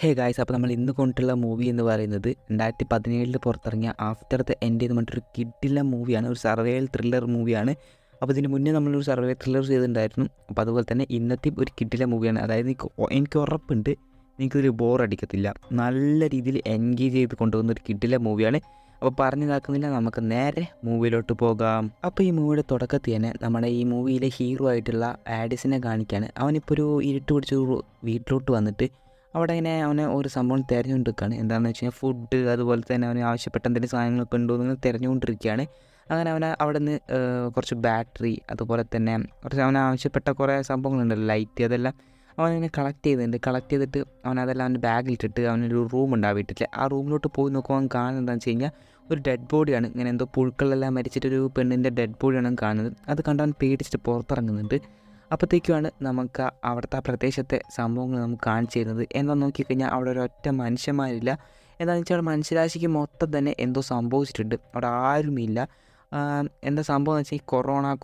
Hey guys, അപ്പോൾ നമ്മൾ ഇന്ന് കൊണ്ടുള്ള മൂവി എന്ന് പറയുന്നത് 2017 പുറത്തിറങ്ങിയ ആഫ്റ്റർ ദ എൻഡ് എന്ന് പറഞ്ഞിട്ടൊരു കിഡിലെ മൂവിയാണ്. ഒരു സർവൈവൽ ത്രില്ലർ മൂവിയാണ്. അപ്പോൾ ഇതിന് മുന്നേ നമ്മളൊരു സർവൈവൽ ത്രില്ലർ ചെയ്തിട്ടുണ്ടായിരുന്നു. അപ്പോൾ അതുപോലെ തന്നെ ഇന്നത്തെ ഒരു കിഡിലെ മൂവിയാണ്. അതായത് എനിക്ക് ഉറപ്പുണ്ട് നിങ്ങൾക്കിതിൽ ബോർ അടിക്കത്തില്ല. നല്ല രീതിയിൽ എൻഗേജ് ചെയ്ത് കൊണ്ടുപോകുന്ന ഒരു കിഡിലെ മൂവിയാണ്. അപ്പോൾ പറഞ്ഞിതാക്കുന്നില്ല, നമുക്ക് നേരെ മൂവിയിലോട്ട് പോകാം. അപ്പോൾ ഈ മൂവിയുടെ തുടക്കത്തിൽ തന്നെ നമ്മുടെ ഈ മൂവിയിലെ ഹീറോ ആയിട്ടുള്ള ആഡിസിനെ കാണിക്കുകയാണ്. അവനിപ്പോൾ ഒരു ഇരുട്ട് പിടിച്ച വീട്ടിലോട്ട് വന്നിട്ട് അവിടെ ഇങ്ങനെ അവനെ ഒരു സംഭവം തിരഞ്ഞുകൊണ്ടിരിക്കുകയാണ്. എന്താണെന്ന് വെച്ച് കഴിഞ്ഞാൽ ഫുഡ്, അതുപോലെ തന്നെ അവന് ആവശ്യപ്പെട്ട എന്തെങ്കിലും സാധനങ്ങളൊക്കെ ഉണ്ടോ എന്ന് തിരഞ്ഞുകൊണ്ടിരിക്കുകയാണ്. അങ്ങനെ അവനെ അവിടെ നിന്ന് കുറച്ച് ബാറ്ററി, അതുപോലെ തന്നെ കുറച്ച് അവന് ആവശ്യപ്പെട്ട കുറേ സംഭവങ്ങളുണ്ടല്ലോ, ലൈറ്റ്, അതെല്ലാം അവനിങ്ങനെ കളക്ട് ചെയ്തിട്ട് അവനതെല്ലാം അവൻ്റെ ബാഗിലിട്ടിട്ട് അവനൊരു റൂമുണ്ട് ആ വീട്ടിൽ. ആ റൂമിലോട്ട് പോയി നോക്കുമ്പോൾ അവൻ കാണുന്നത് എന്താണെന്ന് വെച്ച് കഴിഞ്ഞാൽ ഒരു ഡെഡ് ബോഡിയാണ്. ഇങ്ങനെ എന്തോ പുഴുക്കളെല്ലാം മരിച്ചിട്ടൊരു പെണ്ണിൻ്റെ ഡെഡ് ബോഡിയാണ് കാണുന്നത്. അത് കണ്ട് അവൻ പേടിച്ചിട്ട് പുറത്തിറങ്ങുന്നുണ്ട്. അപ്പോഴത്തേക്കുമാണ് നമുക്ക് അവിടുത്തെ ആ പ്രദേശത്തെ സംഭവങ്ങൾ നമുക്ക് കാണിച്ചു തരുന്നത്. എന്താ നോക്കിക്കഴിഞ്ഞാൽ അവിടെ ഒരൊറ്റ മനുഷ്യന്മാരില്ല. എന്താണെന്ന് വെച്ചാൽ അവിടെ മനുഷ്യരാശിക്ക് മൊത്തം തന്നെ എന്തോ സംഭവിച്ചിട്ടുണ്ട്. അവിടെ ആരുമില്ല. എന്താ സംഭവം എന്ന് വെച്ചാൽ ഈ കൊറോണ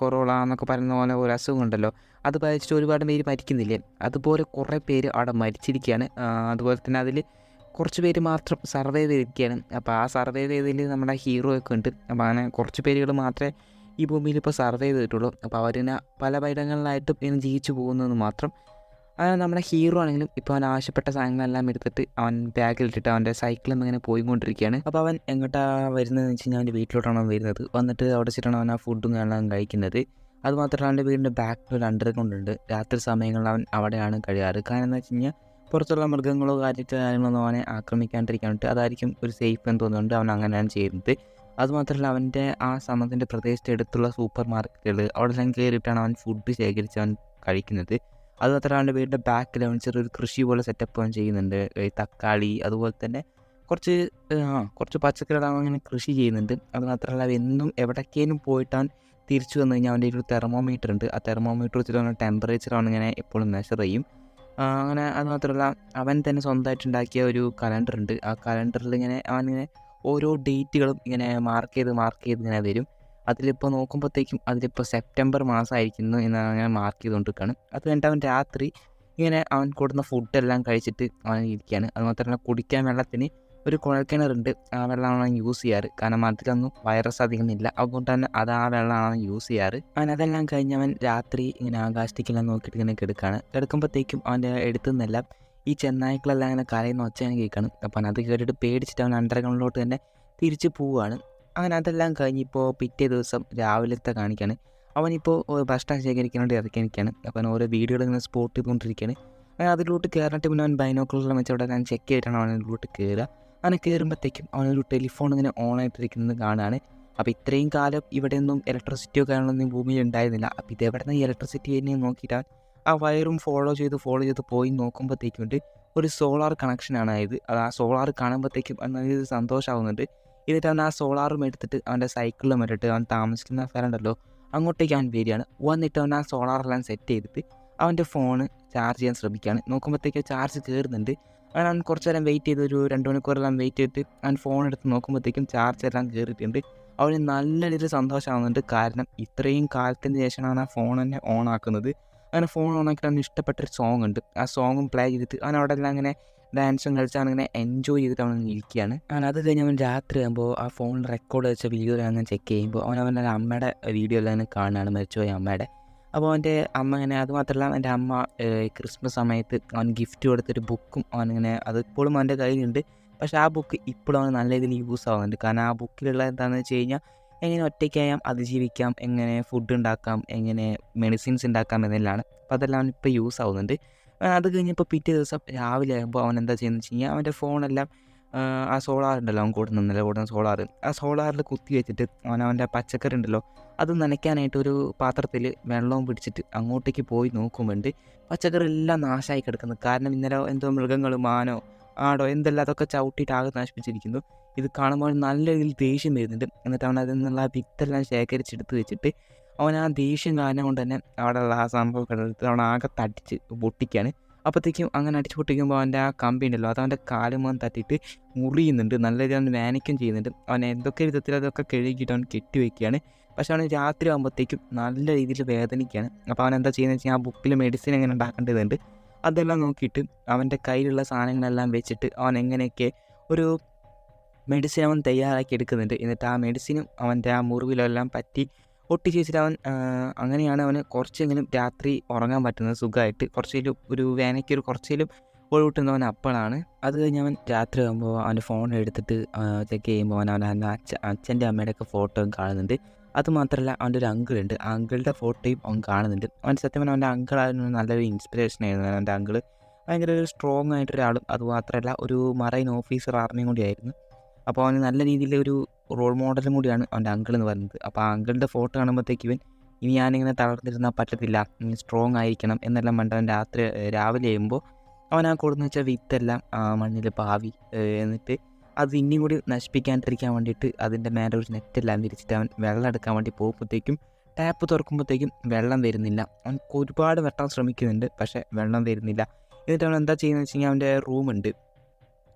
എന്നൊക്കെ പറയുന്ന പോലെ ഒരു അസുഖം ഉണ്ടല്ലോ, അത് ബാധിച്ചിട്ട് ഒരുപാട് പേര് മരിക്കുന്നില്ലേ, അതുപോലെ കുറേ പേര് അവിടെ മരിച്ചിരിക്കുകയാണ്. അതുപോലെ തന്നെ അതിൽ കുറച്ച് പേര് മാത്രം സർവൈവ് ചെയ്തിരിക്കുകയാണ്. അപ്പോൾ ആ സർവൈവ് ചെയ്തതിൽ നമ്മുടെ ഹീറോ ഒക്കെ ഉണ്ട്. അപ്പോൾ അങ്ങനെ കുറച്ച് പേരുകൾ മാത്രമേ ഈ ഭൂമിയിൽ ഇപ്പോൾ സർവൈവ് ചെയ്തിട്ടുള്ളൂ. അപ്പോൾ അവരിനെ പല ഇടങ്ങളിലായിട്ടും ഇങ്ങനെ ജീവിച്ചു പോകുന്നതെന്ന് മാത്രം. അങ്ങനെ നമ്മുടെ ഹീറോ ആണെങ്കിലും ഇപ്പോൾ അവൻ ആവശ്യപ്പെട്ട സാധനങ്ങളെല്ലാം എടുത്തിട്ട് അവൻ ബാഗിലിട്ടിട്ട് അവൻ്റെ സൈക്കിളും ഇങ്ങനെ പോയിക്കൊണ്ടിരിക്കുകയാണ്. അപ്പോൾ അവൻ എങ്ങോട്ടാണ് വരുന്നതെന്ന് വെച്ച് കഴിഞ്ഞാൽ അവൻ്റെ വീട്ടിലോട്ടാണ് വരുന്നത്. വന്നിട്ട് അവിടെ വെച്ചിട്ടാണ് അവൻ ആ ഫുഡും കാണാൻ കഴിക്കുന്നത്. അതുമാത്രമല്ല അവൻ്റെ വീടിൻ്റെ ബാക്കിൽ ഒരു അണ്ടർഗ്രൗണ്ട് ഉണ്ട്. രാത്രി സമയങ്ങളിൽ അവൻ അവിടെയാണ് കഴിയാറ്. കാരണം എന്ന് വെച്ച് കഴിഞ്ഞാൽ പുറത്തുള്ള മൃഗങ്ങളോ കാര്യങ്ങളൊന്നും അവനെ ആക്രമിക്കാണ്ടിരിക്കാൻ വേണ്ടിയിട്ട് അതായിരിക്കും ഒരു സേഫ് എന്ന് തോന്നുന്നുണ്ട് അവൻ അങ്ങനെയാണ് ചെയ്യുന്നത്. അതുമാത്രമല്ല അവൻ്റെ ആ സമയത്തിൻ്റെ പ്രദേശത്തെ അടുത്തുള്ള സൂപ്പർ മാർക്കറ്റുകൾ അവിടെ എല്ലാം കയറിയിട്ടാണ് അവൻ ഫുഡ് ശേഖരിച്ച് അവൻ കഴിക്കുന്നത്. അതുമാത്രമല്ല അവൻ്റെ വീടിൻ്റെ ബാക്കിൽ അവൻ ചെറിയൊരു കൃഷി പോലെ സെറ്റപ്പ് അവൻ ചെയ്യുന്നുണ്ട്. ഈ തക്കാളി, അതുപോലെ തന്നെ കുറച്ച് പച്ചക്കറികൾ അവൻ അങ്ങനെ കൃഷി ചെയ്യുന്നുണ്ട്. അതുമാത്രമല്ല എന്നും എവിടേക്കേലും പോയിട്ട് അവൻ തിരിച്ചു വന്നു കഴിഞ്ഞാൽ അവൻ്റെ ഒരു തെർമോമീറ്റർ ഉണ്ട്. ആ തെർമോമീറ്റർ വെച്ചിട്ട് അവൻ്റെ ടെമ്പറേച്ചർ അവൻ ഇങ്ങനെ എപ്പോഴും മെഷർ ചെയ്യും. അങ്ങനെ അതുമാത്രമല്ല അവൻ തന്നെ സ്വന്തമായിട്ട് ഉണ്ടാക്കിയ ഒരു കലണ്ടർ ഉണ്ട്. ആ കലണ്ടറിൽ അവനിങ്ങനെ ഓരോ ഡേറ്റുകളും ഇങ്ങനെ മാർക്ക് ചെയ്ത് ഇങ്ങനെ വരും. അതിലിപ്പോൾ നോക്കുമ്പോഴത്തേക്കും അതിലിപ്പോൾ സെപ്റ്റംബർ മാസമായിരിക്കുന്നു എന്ന് അങ്ങനെ മാർക്ക് ചെയ്തുകൊണ്ടിരിക്കുകയാണ്. അത് കഴിഞ്ഞിട്ട് അവൻ രാത്രി ഇങ്ങനെ അവൻ കൊടുക്കുന്ന ഫുഡെല്ലാം കഴിച്ചിട്ട് അവൻ ഇരിക്കുകയാണ്. അതുമാത്രമല്ല കുടിക്കാൻ വെള്ളത്തിന് ഒരു കുഴൽക്കിണറുണ്ട്. ആ വെള്ളമാണ് അവൻ യൂസ് ചെയ്യാറ്. കാരണം അതിലൊന്നും വൈറസ് അധികം ഇല്ല, അതുകൊണ്ട് തന്നെ അത് ആ വെള്ളമാണ് അവൻ യൂസ് ചെയ്യാറ്. അവൻ അതെല്ലാം കഴിഞ്ഞ് അവൻ രാത്രി ഇങ്ങനെ ആകാശത്തേക്കെല്ലാം നോക്കിയിട്ട് ഇങ്ങനെ കിടക്കുമ്പോഴത്തേക്കും അവൻ്റെ അടുത്തുനിന്നെല്ലാം ഈ ചെന്നായ്ക്കളെല്ലാം അങ്ങനെ കരയുന്ന ഒച്ചയാണ് കേൾക്കണം. അപ്പം അത് കേട്ടിട്ട് പേടിച്ചിട്ട് അവൻ അണ്ടർഗ്രൗണ്ടിലോട്ട് തന്നെ തിരിച്ച് പോവുകയാണ്. അങ്ങനെ അതെല്ലാം കഴിഞ്ഞിപ്പോൾ പിറ്റേ ദിവസം രാവിലത്തെ കാണിക്കുകയാണ്. അവനിപ്പോൾ ഭക്ഷണം ശേഖരിക്കാൻ വേണ്ടി ഇറക്കിയിരിക്കുകയാണ്. അപ്പം ഓരോ വീഡിയോകൾ ഇങ്ങനെ സ്പോട്ട് ചെയ്തുകൊണ്ടിരിക്കുകയാണ്. അങ്ങനെ അതിലോട്ട് കയറിയിട്ട് പിന്നെ അവൻ ബൈനോക്കുലറെല്ലാം വെച്ച് അവിടെ ഞാൻ ചെക്ക് ചെയ്തിട്ടാണ് അവൻ അതിലോട്ട് കയറുക. അങ്ങനെ കയറുമ്പോഴത്തേക്കും അവനൊരു ടെലിഫോൺ ഇങ്ങനെ ഓണായിട്ടിരിക്കുന്നത് കാണുകയാണ്. അപ്പോൾ ഇത്രയും കാലം ഇവിടെയൊന്നും ഇലക്ട്രിസിറ്റിയോ കാര്യങ്ങളൊന്നും ഭൂമിയിൽ ഉണ്ടായിരുന്നില്ല. അപ്പോൾ ഇതെവിടെ നിന്ന് ഈ ഇലക്ട്രിസിറ്റി വരുന്നതെന്ന് നോക്കിയിട്ടാണ് ആ വയറും ഫോളോ ചെയ്ത് പോയി നോക്കുമ്പോഴത്തേക്കുണ്ട് ഒരു സോളാർ കണക്ഷനാണ് ആയത്. അത് ആ സോളാർ കാണുമ്പോഴത്തേക്കും നല്ല സന്തോഷമാവുന്നുണ്ട്. എന്നിട്ട് അവൻ ആ സോളാറും എടുത്തിട്ട് അവൻ്റെ സൈക്കിളിലും ഇട്ടിട്ട് അവൻ താമസിക്കുന്ന സ്ഥലമുണ്ടല്ലോ അങ്ങോട്ടേക്ക് അവൻ വരികയാണ്. വന്നിട്ട് അവൻ ആ സോളാറെല്ലാം സെറ്റ് ചെയ്തിട്ട് അവൻ്റെ ഫോണ് ചാർജ് ചെയ്യാൻ ശ്രമിക്കുകയാണ്. നോക്കുമ്പോഴത്തേക്ക് ചാർജ് കയറുന്നുണ്ട്. അവൻ കുറച്ച് നേരം വെയിറ്റ് ചെയ്ത് ഒരു 2 മണിക്കൂറെല്ലാം വെയിറ്റ് ചെയ്തിട്ട് അവൻ ഫോൺ എടുത്ത് നോക്കുമ്പോഴത്തേക്കും ചാർജ് എല്ലാം കയറിയിട്ടുണ്ട്. അവന് നല്ല രീതിയിൽ സന്തോഷമാകുന്നുണ്ട്. കാരണം ഇത്രയും കാലത്തിന് ശേഷമാണ് അവൻ ആ ഫോൺ തന്നെ ഓൺ ആക്കുന്നത്. അങ്ങനെ ഫോൺ ഓണാക്കിയിട്ട് അവന് ഇഷ്ടപ്പെട്ടൊരു സോങ് ഉണ്ട്. ആ സോങ്ങും പ്ലേ ചെയ്തിട്ട് അവൻ അവിടെ എല്ലാം അങ്ങനെ ഡാൻസും കളിച്ച് അവനിങ്ങനെ എൻജോയ് ചെയ്തിട്ട് അവൻ ഇരിക്കുകയാണ്. അവൻ അത് കഴിഞ്ഞ് അവൻ രാത്രി ആകുമ്പോൾ ആ ഫോണിൽ റെക്കോർഡ് വെച്ച വീഡിയോ അങ്ങനെ ചെക്ക് ചെയ്യുമ്പോൾ അവൻ്റെ അമ്മയുടെ വീഡിയോ എല്ലാം കാണുകയാണ്, മരിച്ചുപോയ അമ്മയുടെ. അപ്പോൾ അവൻ്റെ അമ്മ ഇങ്ങനെ, അതുമാത്രമല്ല എൻ്റെ അമ്മ ക്രിസ്മസ് സമയത്ത് അവൻ ഗിഫ്റ്റ് കൊടുത്തൊരു ബുക്കും അവനിങ്ങനെ, അത് ഇപ്പോഴും അവൻ്റെ കയ്യിലുണ്ട്. പക്ഷേ ആ ബുക്ക് ഇപ്പോഴും അവന് നല്ല രീതിയിൽ യൂസ് ആവുന്നുണ്ട്. കാരണം ആ ബുക്കിലുള്ള എന്താണെന്ന് വെച്ച് കഴിഞ്ഞാൽ എങ്ങനെ ഒറ്റയ്ക്കായാൽ അതിജീവിക്കാം, എങ്ങനെ ഫുഡ് ഉണ്ടാക്കാം, എങ്ങനെ മെഡിസിൻസ് ഉണ്ടാക്കാം എന്നെല്ലാം. അപ്പോൾ അതെല്ലാം അവൻ ഇപ്പോൾ യൂസ് ആവുന്നുണ്ട്. അത് കഴിഞ്ഞപ്പോൾ പിറ്റേ ദിവസം രാവിലെ ആകുമ്പോൾ അവൻ എന്താ ചെയ്യുന്നത് വെച്ച് കഴിഞ്ഞാൽ അവൻ്റെ ഫോണെല്ലാം ആ സോളാർ ഉണ്ടല്ലോ, അവൻ കൂടുന്ന സോളാർ, ആ സോളാറിൽ കുത്തി വെച്ചിട്ട് അവൻ്റെ പച്ചക്കറി ഉണ്ടല്ലോ അത് നനയ്ക്കാനായിട്ട് ഒരു പാത്രത്തിൽ വെള്ളവും പിടിച്ചിട്ട് അങ്ങോട്ടേക്ക് പോയി നോക്കുമ്പോണ്ട് പച്ചക്കറി എല്ലാം നാശമായി കിടക്കുന്നു. കാരണം ഇന്നലെ എന്തോ മൃഗങ്ങൾ, മാനോ ആടോ എന്തെല്ലാം അതൊക്കെ ചവിട്ടിയിട്ട് ആകെ നശിപ്പിച്ചിരിക്കുന്നു. ഇത് കാണുമ്പോൾ നല്ല രീതിയിൽ ദേഷ്യം വരുന്നുണ്ട്. എന്നിട്ട് അവൻ അതിൽ നിന്നുള്ള വിത്തെല്ലാം ശേഖരിച്ചെടുത്ത് വെച്ചിട്ട് അവൻ ആ ദേഷ്യം കാരണം കൊണ്ട് തന്നെ അവിടെയുള്ള ആ സംഭവം എടുത്ത് അവൻ ആകെ തട്ടിച്ച് പൊട്ടിക്കുകയാണ്. അപ്പോഴത്തേക്കും അങ്ങനെ അടിച്ച് പൊട്ടിക്കുമ്പോൾ അവൻ്റെ ആ കമ്പി ഉണ്ടല്ലോ അത് അവൻ്റെ കാലുമാൻ തട്ടിയിട്ട് മുറിയുന്നുണ്ട്. നല്ല രീതിയിൽ അവൻ വാനിക്കും ചെയ്യുന്നുണ്ട്. അവൻ എന്തൊക്കെ വിധത്തിൽ അതൊക്കെ കഴുകിയിട്ട് അവൻ കെട്ടിവെക്കുകയാണ്. പക്ഷെ അവൻ രാത്രി ആകുമ്പോഴത്തേക്കും നല്ല രീതിയിൽ വേദനിക്കുകയാണ്. അപ്പോൾ അവൻ എന്താ ചെയ്യുന്നത് വെച്ചാൽ ആ ബുക്കിൽ മെഡിസിൻ എങ്ങനെ ഉണ്ടാക്കേണ്ടതുണ്ട് അതെല്ലാം നോക്കിയിട്ട് അവൻ്റെ കയ്യിലുള്ള സാധനങ്ങളെല്ലാം വെച്ചിട്ട് അവൻ എങ്ങനെയൊക്കെ ഒരു മെഡിസിൻ അവൻ തയ്യാറാക്കി എടുക്കുന്നുണ്ട്. എന്നിട്ട് ആ മെഡിസിനും അവൻ്റെ ആ മുറിവിലെല്ലാം പറ്റി ഒട്ടിച്ച് വെച്ചിട്ട് അവൻ അങ്ങനെയാണ് അവന് കുറച്ചെങ്കിലും രാത്രി ഉറങ്ങാൻ പറ്റുന്നത് സുഖമായിട്ട്. കുറച്ചേലും ഒരു വേനയ്ക്കൊരു കുറച്ചേലും ഒഴിവിട്ടുന്നവൻ അപ്പോഴാണ്. അത് കഴിഞ്ഞ് അവൻ രാത്രി ആകുമ്പോൾ അവൻ്റെ ഫോൺ എടുത്തിട്ട് ചെക്ക് ചെയ്യുമ്പോൾ അവൻ്റെ അച്ഛൻ്റെ അമ്മയുടെയൊക്കെ ഫോട്ടോയും കാണുന്നുണ്ട്. അതുമാത്രമല്ല അവൻ്റെ ഒരു അങ്കിളുണ്ട്. ആ അങ്കിളുടെ ഫോട്ടോയും അവൻ കാണുന്നുണ്ട്. അവൻ സത്യം പറഞ്ഞാൽ അവൻ്റെ അങ്കിളായിരുന്നു നല്ലൊരു ഇൻസ്പിറേഷൻ ആയിരുന്നു. അവൻ്റെ അങ്കിള് ഭയങ്കര ഒരു സ്ട്രോങ് ആയിട്ടൊരാളും അതുമാത്രമല്ല ഒരു മറൈൻ ഓഫീസർ ആർമിയും കൂടിയായിരുന്നു. അപ്പോൾ അവന് നല്ല രീതിയിൽ ഒരു റോൾ മോഡലും കൂടിയാണ് അവൻ്റെ അങ്കിൾ എന്ന് പറയുന്നത്. അപ്പോൾ ആ അങ്കിളിൻ്റെ ഫോട്ടോ കാണുമ്പോഴത്തേക്ക് ഇനി ഞാനിങ്ങനെ തളർന്നിരുന്നാൽ പറ്റത്തില്ല, ഇനി സ്ട്രോങ് ആയിരിക്കണം എന്നെല്ലാം പറഞ്ഞിട്ട് അവൻ രാവിലെ ചെയ്യുമ്പോൾ അവൻ ആ കൊടുന്ന് വെച്ച വിത്തെല്ലാം മണ്ണിൽ പാവി എന്നിട്ട് അത് ഇനിയും കൂടി നശിപ്പിക്കാണ്ടിരിക്കാൻ വേണ്ടിയിട്ട് അതിൻ്റെ മേലെ ഒരു നെറ്റെല്ലാം വിരിച്ചിട്ട് അവൻ വെള്ളം എടുക്കാൻ വേണ്ടി പോകുമ്പോഴത്തേക്കും ടാപ്പ് തുറക്കുമ്പോഴത്തേക്കും വെള്ളം വരുന്നില്ല. അവൻ ഒരുപാട് വെട്ടാൻ ശ്രമിക്കുന്നുണ്ട്, പക്ഷേ വെള്ളം വരുന്നില്ല. എന്നിട്ട് അവൻ എന്താ ചെയ്യുന്നത് വെച്ച് കഴിഞ്ഞാൽ അവൻ്റെ റൂമുണ്ട്.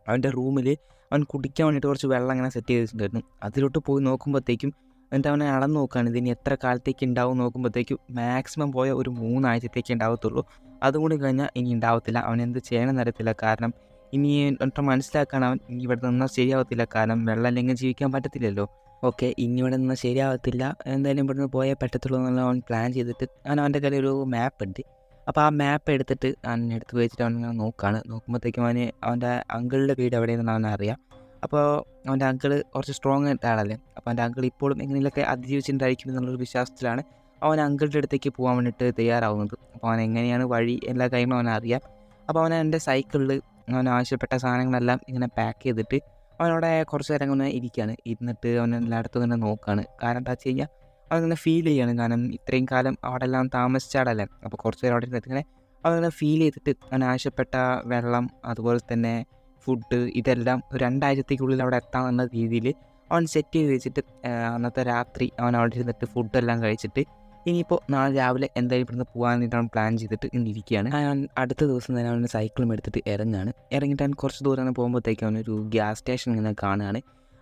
അവൻ്റെ റൂമിൽ അവൻ കുടിക്കാൻ വേണ്ടിയിട്ട് കുറച്ച് വെള്ളം അങ്ങനെ സെറ്റ് ചെയ്ത് വെച്ചിട്ടുണ്ടായിരുന്നു. അതിലോട്ട് പോയി നോക്കുമ്പോഴത്തേക്കും എന്നിട്ട് അവനെ അളന്ന് നോക്കുകയാണ് ഇതിനി എത്ര കാലത്തേക്ക് ഉണ്ടാവും നോക്കുമ്പോഴത്തേക്കും മാക്സിമം പോയ ഒരു 3 ആഴ്ചത്തേക്ക് ഉണ്ടാവത്തുള്ളൂ. അതും കൂടി കഴിഞ്ഞാൽ ഇനി ഉണ്ടാവത്തില്ല. അവൻ എന്ത് ചെയ്യണമെന്ന് അറിയത്തില്ല. കാരണം ഇനി എന്നിട്ട് മനസ്സിലാക്കാൻ അവൻ ഇനി ഇവിടെ നിന്നാൽ ശരിയാവത്തില്ല. കാരണം വെള്ളം ഇല്ലെങ്കിൽ ജീവിക്കാൻ പറ്റത്തില്ലല്ലോ. ഓക്കെ, ഇനി ഇവിടെ നിന്നാൽ ശരിയാവത്തില്ല, എന്തായാലും ഇവിടെ നിന്ന് പോയേ പറ്റത്തുള്ളൂ എന്നുള്ള അവൻ പ്ലാൻ ചെയ്തിട്ട് അവൻ്റെ കയ്യിൽ ഒരു മാപ്പ് ഉണ്ട്. അപ്പോൾ ആ മാപ്പ് എടുത്തിട്ട് എടുത്ത് വെച്ചിട്ട് അവൻ നോക്കുകയാണ്. നോക്കുമ്പോഴത്തേക്കും അവൻ്റെ അങ്കിളുടെ വീട് എവിടെയെന്ന് അവനറിയാം. അപ്പോൾ അവൻ്റെ അങ്കിള് കുറച്ച് സ്ട്രോങ് ആയിട്ട് ആളല്ലേ. അപ്പോൾ അവൻ്റെ അങ്കിൾ ഇപ്പോഴും എങ്ങനെയൊക്കെ അതിജീവിച്ചിട്ടുണ്ടായിരിക്കും എന്നുള്ളൊരു വിശ്വാസത്തിലാണ് അവൻ അങ്കിളുടെ അടുത്തേക്ക് പോകാൻ വേണ്ടിയിട്ട് തയ്യാറാവുന്നത്. അപ്പോൾ അവൻ എങ്ങനെയാണ് വഴി എല്ലാ കാര്യങ്ങളും അവനറിയാം. അപ്പോൾ അവൻ എൻ്റെ സൈക്കിളിൽ അവൻ ആവശ്യപ്പെട്ട സാധനങ്ങളെല്ലാം ഇങ്ങനെ പാക്ക് ചെയ്തിട്ട് അവനവിടെ കുറച്ച് നേരം ഇങ്ങനെ ഇരിക്കുകയാണ്. ഇരുന്നിട്ട് അവൻ എല്ലായിടത്തും ഇങ്ങനെ നോക്കുകയാണ്. കാരണം എന്താ വെച്ച് കഴിഞ്ഞാൽ അവനിങ്ങനെ ഫീൽ ചെയ്യാണ്. കാരണം ഇത്രയും കാലം അവിടെ എല്ലാം താമസിച്ചാടല്ലേ. അപ്പോൾ കുറച്ച് നേരം അവിടെ ഇരുന്നിട്ട് ഇങ്ങനെ അവനിങ്ങനെ ഫീൽ ചെയ്തിട്ട് അവൻ ആവശ്യപ്പെട്ട വെള്ളം അതുപോലെ തന്നെ ഫുഡ് ഇതെല്ലാം 2 ആഴ്ചത്തേക്കുള്ളിൽ അവിടെ എത്താമെന്ന രീതിയിൽ അവൻ സെറ്റ് ചെയ്ത് വെച്ചിട്ട് അന്നത്തെ രാത്രി അവൻ അവിടെ ഇരുന്നിട്ട് ഫുഡെല്ലാം കഴിച്ചിട്ട് ഇനിയിപ്പോൾ നാളെ രാവിലെ എന്തായാലും ഇവിടുന്ന് പോകാൻ വേണ്ടിയിട്ട് അവൻ പ്ലാൻ ചെയ്തിട്ട് ഇങ്ങനെ ഇരിക്കുകയാണ്. അവൻ അടുത്ത ദിവസം തന്നെ അവൻ സൈക്കിളും എടുത്തിട്ട് ഇറങ്ങിയിട്ട് അവൻ കുറച്ച് ദൂരം പോകുമ്പോഴത്തേക്ക് അവനൊരു ഗ്യാസ് സ്റ്റേഷൻ ഇങ്ങനെ കാണുകയാണ്.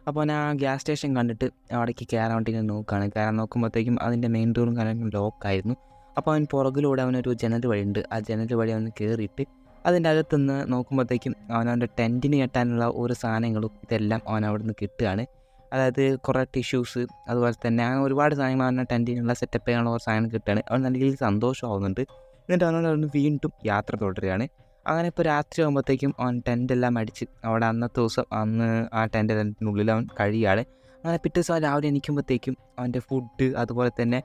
അപ്പോൾ അവൻ ആ ഗ്യാസ് സ്റ്റേഷൻ കണ്ടിട്ട് അവിടേക്ക് കയറാൻ വേണ്ടി ഇങ്ങനെ നോക്കുകയാണ്. കയറാൻ നോക്കുമ്പോഴത്തേക്കും അതിൻ്റെ മെയിൻ ഡോറും കാര്യങ്ങളും ലോക്കായിരുന്നു. അപ്പോൾ അവൻ പുറകിലൂടെ അവനൊരു ജനൽ വഴിയുണ്ട്. ആ ജനൽ വഴി അവൻ കയറിയിട്ട് അതിൻ്റെ അകത്തുനിന്ന് നോക്കുമ്പോഴത്തേക്കും അവനവൻ്റെ ടെൻറ്റിന് കെട്ടാനുള്ള ഓരോ സാധനങ്ങളും ഇതെല്ലാം അവൻ അവിടെ നിന്ന് കിട്ടുകയാണ്. അതായത് കുറേ ടിഷ്യൂസ് അതുപോലെ തന്നെ അങ്ങനെ ഒരുപാട് സാധനങ്ങൾ അവൻ്റെ ടെൻറ്റിനുള്ള സെറ്റപ്പ് ചെയ്യാനുള്ള ഓരോ സാധനം കിട്ടുകയാണ്. അവൻ നല്ല രീതിയിൽ സന്തോഷമാവുന്നുണ്ട്. എന്നിട്ട് അവനോട് വീണ്ടും യാത്ര തുടരുകയാണ്. അങ്ങനെ ഇപ്പോൾ രാത്രി ആകുമ്പോഴത്തേക്കും അവൻ ടെൻറ്റെല്ലാം അടിച്ച് അവിടെ അന്നത്തെ ദിവസം ആ ടെൻറ്റിനുള്ളിൽ അവൻ കഴിയുകയാണ്. അങ്ങനെ പിറ്റേ ദിവസം രാവിലെ എണീക്കുമ്പോഴത്തേക്കും അവൻ്റെ ഫുഡ് അതുപോലെ തന്നെ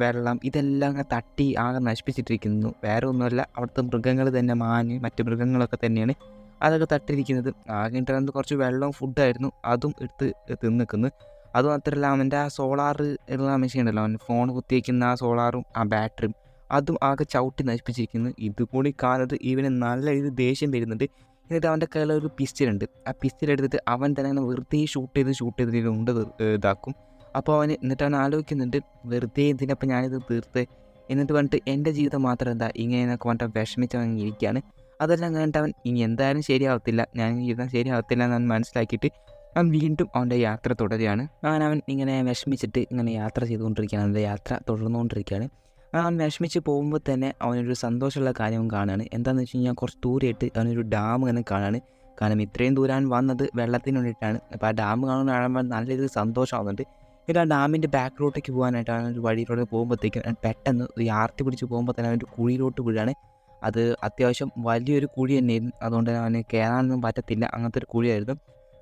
വെള്ളം ഇതെല്ലാം അങ്ങനെ തട്ടി ആകെ നശിപ്പിച്ചിട്ടിരിക്കുന്നു. വേറെ ഒന്നുമല്ല, അവിടുത്തെ മൃഗങ്ങൾ തന്നെ, മാന് മറ്റ് മൃഗങ്ങളൊക്കെ തന്നെയാണ് അതൊക്കെ തട്ടിയിരിക്കുന്നത്. ആകെ ഇട്ട് കുറച്ച് വെള്ളവും ഫുഡായിരുന്നു, അതും എടുത്ത് തിന്നിക്കുന്നു. അതുമാത്രമല്ല അവൻ്റെ ആ സോളാർ ഉള്ള മെഷീൻ ഉണ്ടല്ലോ, അവൻ ഫോൺ കുത്തിവയ്ക്കുന്ന ആ സോളാറും ആ ബാറ്ററിയും അതും ആകെ ചവിട്ടി നശിപ്പിച്ചിരിക്കുന്നു. ഇതുകൂടി കാണുന്നത് ഇവന് നല്ല ഇത് ദേഷ്യം വരുന്നുണ്ട്. എന്നിട്ട് അവൻ്റെ കയ്യിലൊരു പിസ്റ്റലുണ്ട്. ആ പിസ്റ്റൽ എടുത്തിട്ട് അവൻ തന്നെ അങ്ങനെ വെറുതെ ഷൂട്ട് ചെയ്ത് ഉണ്ട് ഇതാക്കും. അപ്പോൾ എന്നിട്ട് അവൻ ആലോചിക്കുന്നുണ്ട്, വെറുതെ ഇതിനപ്പം ഞാനിത് തീർത്ത് എന്നിട്ട് പറഞ്ഞിട്ട് എൻ്റെ ജീവിതം മാത്രം എന്താ ഇങ്ങനെയെന്നൊക്കെ പറഞ്ഞിട്ട് വിഷമിച്ചവൻ ഇരിക്കുകയാണ്. അതെല്ലാം കണ്ടിട്ട് അവൻ ഇനി എന്തായാലും ശരിയാവത്തില്ല, ഞാൻ ജീവിതം ശരിയാവത്തില്ല എന്ന് മനസ്സിലാക്കിയിട്ട് അവൻ വീണ്ടും അവൻ്റെ യാത്ര തുടരുകയാണ്. അവൻ ഇങ്ങനെ വിഷമിച്ചിട്ട് ഇങ്ങനെ യാത്ര ചെയ്തുകൊണ്ടിരിക്കുകയാണ്. അവൻ്റെ യാത്ര തുടർന്നുകൊണ്ടിരിക്കുകയാണ്. അവൻ വിഷമിച്ച് പോകുമ്പോൾ തന്നെ അവനൊരു സന്തോഷമുള്ള കാര്യവും കാണുകയാണ്. എന്താണെന്ന് വെച്ച് കഴിഞ്ഞാൽ കുറച്ച് ദൂരെയായിട്ട് അവനൊരു ഡാം ഇങ്ങനെ കാണുകയാണ്. കാരണം ഇത്രയും ദൂരം അവൻ വന്നത് വെള്ളത്തിന് വേണ്ടിയിട്ടാണ്. അപ്പോൾ ആ ഡാം കാണുമ്പോൾ നല്ല രീതിയിൽ സന്തോഷമാവുന്നുണ്ട്. എന്നിട്ട് ആ ഡാമിൻ്റെ ബാക്കിലോട്ടേക്ക് പോകാനായിട്ട് അവനൊരു വഴിയിലൂടെ പോകുമ്പോഴത്തേക്കും പെട്ടെന്ന് ഒരു ആർത്തി പിടിച്ച് പോകുമ്പോൾ തന്നെ അവൻ്റെ കുഴിയിലോട്ട് വീഴാണ്. അത് അത്യാവശ്യം വലിയൊരു കുഴി തന്നെയായിരുന്നു. അതുകൊണ്ട് അവന് കയറാനൊന്നും പറ്റത്തില്ല, അങ്ങനത്തെ ഒരു കുഴിയായിരുന്നു.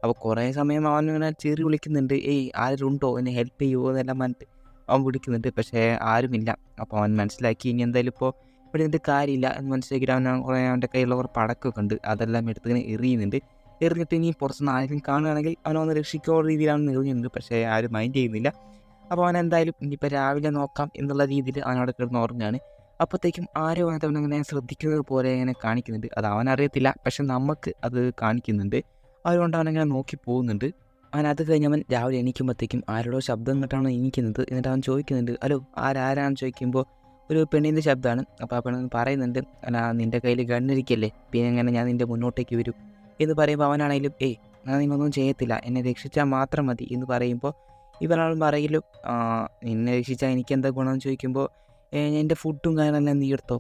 അപ്പോൾ കുറേ സമയം അവൻ ഇങ്ങനെ ചീറി വിളിക്കുന്നുണ്ട്, ആരും ഉണ്ടോ എന്നെ ഹെൽപ്പ് ചെയ്യുമോ എന്നെല്ലാം പറഞ്ഞിട്ട് അവൻ വിളിക്കുന്നുണ്ട്. പക്ഷേ ആരുമില്ല. അപ്പോൾ അവൻ മനസ്സിലാക്കി ഇനി എന്തായാലും ഇപ്പോൾ ഇവിടെ നിന്നിട്ട് കാര്യമില്ല എന്ന് മനസ്സിലാക്കിയിട്ട് അവൻ്റെ കയ്യിലുള്ള കുറേ പടക്കമൊക്കെ ഉണ്ട്, അതെല്ലാം എടുത്തിങ്ങനെ എറിയുന്നുണ്ട്. എറിഞ്ഞിട്ട് ഇനി പുറത്തുനിന്ന് ആരെങ്കിലും കാണുകയാണെങ്കിൽ അവനൊന്ന് രക്ഷിക്കുന്ന രീതിയിലാണ് എറിയുന്നത്. പക്ഷേ ആരും മൈൻഡ് ചെയ്യുന്നില്ല. അപ്പോൾ അവൻ എന്തായാലും ഇനിയിപ്പോൾ രാവിലെ നോക്കാം എന്നുള്ള രീതിയിൽ അവനവിടെ കിടന്ന് ഉറങ്ങുകയാണ്. അപ്പോഴത്തേക്കും ആരോ അവനങ്ങനെ ശ്രദ്ധിക്കുന്നത് പോലെ ഇങ്ങനെ കാണിക്കുന്നുണ്ട്. അത് അവനറിയത്തില്ല, പക്ഷെ നമുക്ക് അത് കാണിക്കുന്നുണ്ട്. അതുകൊണ്ട് അവനങ്ങനെ നോക്കി പോകുന്നുണ്ട്. അത് കഴിഞ്ഞ് അവൻ രാവിലെ എണീക്കുമ്പോഴത്തേക്കും ആരോടോ ശബ്ദം കേട്ടാണ് എണീക്കുന്നത്. എന്നിട്ട് അവൻ ചോദിക്കുന്നുണ്ട്, ഹലോ ആരാണെന്ന് ചോദിക്കുമ്പോൾ ഒരു പെണ്ണിൻ്റെ ശബ്ദമാണ്. അപ്പോൾ ആ പെണ്ണ് പറയുന്നുണ്ട്, അല്ല നിൻ്റെ കയ്യിൽ ഗണ്ണിരിക്കല്ലേ, പിന്നെ എങ്ങനെ ഞാൻ നിൻ്റെ മുന്നോട്ടേക്ക് വരും എന്ന് പറയുമ്പോൾ അവനാണെങ്കിലും ഞാൻ നിങ്ങളൊന്നും ചെയ്യത്തില്ല, എന്നെ രക്ഷിച്ചാൽ മാത്രം മതി എന്ന് പറയുമ്പോൾ ഇവനാളും പറയലും, നിന്നെ രക്ഷിച്ചാൽ എനിക്കെന്താ ഗുണമെന്ന് ചോദിക്കുമ്പോൾ എൻ്റെ ഫുഡും കാര്യമെല്ലാം നീ എടുത്തോ,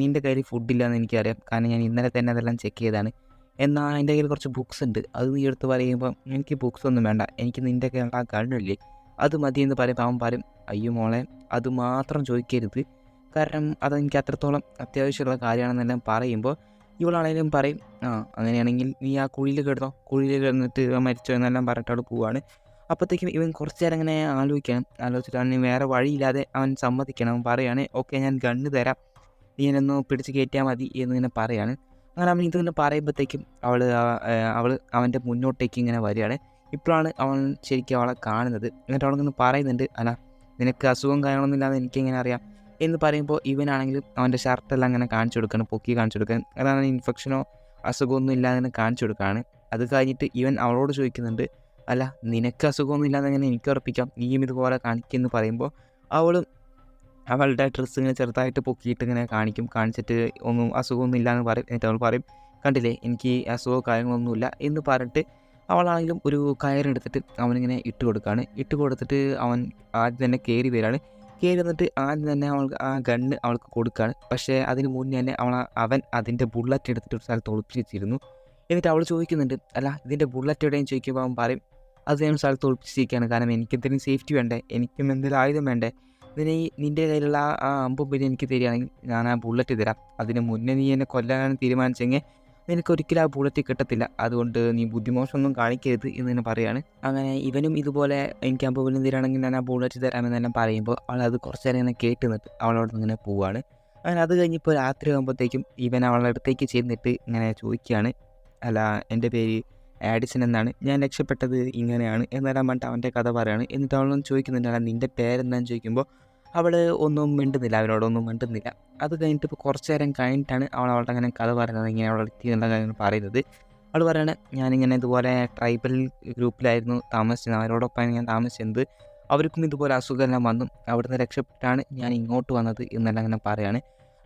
നിൻ്റെ കയ്യിൽ ഫുഡില്ലാന്ന് എനിക്കറിയാം, കാരണം ഞാൻ ഇന്നലെ തന്നെ അതെല്ലാം ചെക്ക് ചെയ്തതാണ്. എന്നാൽ എൻ്റെ കയ്യിൽ കുറച്ച് ബുക്സ് ഉണ്ട്, അത് നീ എടുത്ത് പറയുമ്പോൾ എനിക്ക് ബുക്സ് ഒന്നും വേണ്ട, എനിക്ക് നിൻ്റെ കയ്യിൽ ആ ഗണ്ണില്ലേ അത് മതി എന്ന് പറയുമ്പോൾ അവൻ പറയും, അയ്യോ മോളെ അത് മാത്രം ചോദിക്കരുത്, കാരണം അതെനിക്ക് അത്രത്തോളം അത്യാവശ്യമുള്ള കാര്യമാണെന്നെല്ലാം പറയുമ്പോൾ ഇവളാണെങ്കിലും പറയും, അങ്ങനെയാണെങ്കിൽ നീ ആ കുഴിയിൽ കിടന്നോ, കുഴിയിൽ കിടന്നിട്ട് മരിച്ചോ എന്നെല്ലാം പറഞ്ഞിട്ട് അവിടെ പോവുകയാണ്. അപ്പോഴത്തേക്കും ഇവൻ കുറച്ച് നേരം ഇങ്ങനെ ആലോചിച്ചിട്ട് അവന് വേറെ വഴിയില്ലാതെ അവൻ സമ്മതിക്കണം. അവൻ പറയുകയാണ്, ഓക്കെ ഞാൻ ഗണ്ണ് തരാം, നീ എന്നെ പിടിച്ച് കയറ്റിയാൽ മതി എന്നിങ്ങനെ പറയാണ്. അങ്ങനെ അവൻ ഇതിങ്ങനെ പറയുമ്പോഴത്തേക്കും അവൾ അവൻ്റെ മുന്നോട്ടേക്ക് ഇങ്ങനെ വരികയാണ്. ഇപ്പോഴാണ് അവൻ ശരിക്കും അവളെ കാണുന്നത്. എന്നിട്ട് അവളിങ്ങനെ പറയുന്നുണ്ട്, അല്ല നിനക്ക് അസുഖം കാര്യങ്ങളൊന്നും ഇല്ലാതെ എനിക്കെങ്ങനെ അറിയാം എന്ന് പറയുമ്പോൾ ഇവനാണെങ്കിലും അവൻ്റെ ഷർട്ടെല്ലാം അങ്ങനെ കാണിച്ചു കൊടുക്കുകയാണ്, പൊക്കി കാണിച്ചു കൊടുക്കാൻ. അതാണ് ഇൻഫെക്ഷനോ അസുഖമൊന്നും ഇല്ലാതെ കാണിച്ചു കൊടുക്കുകയാണ്. അത് കഴിഞ്ഞിട്ട് ഇവൻ അവളോട് ചോദിക്കുന്നുണ്ട്, അല്ല നിനക്ക് അസുഖമൊന്നും ഇല്ലാതെ എങ്ങനെ എനിക്ക് ഉറപ്പിക്കാം, നീയും ഇതുപോലെ കാണിക്കുമെന്ന് പറയുമ്പോൾ അവളും അവളുടെ ഡ്രസ്സ് ഇങ്ങനെ ചെറുതായിട്ട് പൊക്കിയിട്ട് ഇങ്ങനെ കാണിച്ചിട്ട് ഒന്നും അസുഖമൊന്നും ഇല്ലയെന്ന് പറയും. എന്നിട്ട് അവൾ പറയും, കണ്ടില്ലേ എനിക്ക് അസുഖമോ കാര്യങ്ങളൊന്നുമില്ല എന്ന് പറഞ്ഞിട്ട് അവളാണെങ്കിലും ഒരു കയറെടുത്തിട്ട് അവനിങ്ങനെ ഇട്ട് കൊടുത്തിട്ട് അവൻ ആദ്യം തന്നെ കയറി വന്നിട്ട് ആദ്യം തന്നെ അവൾക്ക് ആ ഗണ്ണ് അവൾക്ക് കൊടുക്കുകയാണ്. പക്ഷേ അതിന് മുന്നേ തന്നെ അവൻ അതിൻ്റെ ബുള്ളറ്റ് എടുത്തിട്ട് ഒരു സ്ഥലത്ത് ഒളിപ്പിച്ച് വെച്ചിരുന്നു. എന്നിട്ട് അവൾ ചോദിക്കുന്നുണ്ട്, അല്ല ഇതിൻ്റെ ബുള്ളറ്റ് എവിടെയും ചോദിക്കുമ്പോൾ അവൻ പറയും, അത് ഞാൻ സ്ഥലത്ത് ഒളിപ്പിച്ചിരിക്കുകയാണ്, കാരണം എനിക്ക് എന്തെങ്കിലും സേഫ്റ്റി വേണ്ടേ, എനിക്കും എന്തെങ്കിലും ആയുധം വേണ്ടേ, നിൻ്റെ കയ്യിലുള്ള ആ അമ്പും പിന്നെ എനിക്ക് തരികയാണെങ്കിൽ ഞാൻ ആ ബുള്ളറ്റ് തരാം, അതിന് മുന്നേ നീ എന്നെ കൊല്ലാനാണ് തീരുമാനിച്ചെങ്കിൽ നിനക്കൊരിക്കലും ആ ബുള്ളറ്റ് കിട്ടത്തില്ല, അതുകൊണ്ട് നീ ബുദ്ധിമോശമൊന്നും കാണിക്കരുത് എന്ന് പറയുകയാണ്. അങ്ങനെ ഇവനും ഇതുപോലെ എനിക്ക് അമ്പ് പോലും തരികയാണെങ്കിൽ ഞാൻ ആ ബുള്ളറ്റ് തരാമെന്നെല്ലാം പറയുമ്പോൾ അവൾ അത് കുറച്ച് നേരം ഇങ്ങനെ കേട്ട് നിന്നിട്ട് അവളോട് ഇങ്ങനെ പോവുകയാണ്. അങ്ങനെ അത് കഴിഞ്ഞിപ്പോൾ രാത്രി ആകുമ്പോഴത്തേക്കും ഇവൻ അവളുടെ അടുത്തേക്ക് ചെന്നിട്ട് ഇങ്ങനെ ചോദിക്കുകയാണ്, അല്ല എൻ്റെ പേര് ആഡിസൺ എന്നാണ്, ഞാൻ രക്ഷപ്പെട്ടത് ഇങ്ങനെയാണ് എന്നെല്ലാം പറഞ്ഞിട്ട് അവൻ്റെ കഥ പറയുകയാണ്. എന്നിട്ട് അവളൊന്നും ചോദിക്കുന്നുണ്ട്, അല്ല നിൻ്റെ പേരെന്താണെന്ന് ചോദിക്കുമ്പോൾ അവൾ ഒന്നും മിണ്ടുന്നില്ല, അവനോടൊന്നും മിണ്ടുന്നില്ല. അത് കഴിഞ്ഞിട്ട് ഇപ്പോൾ കുറച്ച് നേരം കഴിഞ്ഞിട്ടാണ് അവളുടെ അങ്ങനെ കഥ പറയുന്നത്, ഇങ്ങനെ അവളെ എത്തി എന്നുള്ള കാര്യം പറയുന്നത്. അവൾ പറയണത്, ഞാനിങ്ങനെ ഇതുപോലെ ട്രൈബൽ ഗ്രൂപ്പിലായിരുന്നു താമസിച്ചത്, അവരോടൊപ്പം ഞാൻ താമസിച്ചത്, അവർക്കും ഇതുപോലെ അസുഖമെല്ലാം വന്നു, അവിടുന്ന് രക്ഷപ്പെട്ടാണ് ഞാൻ ഇങ്ങോട്ട് വന്നത് എന്നെല്ലാം അങ്ങനെ പറയുകയാണ്.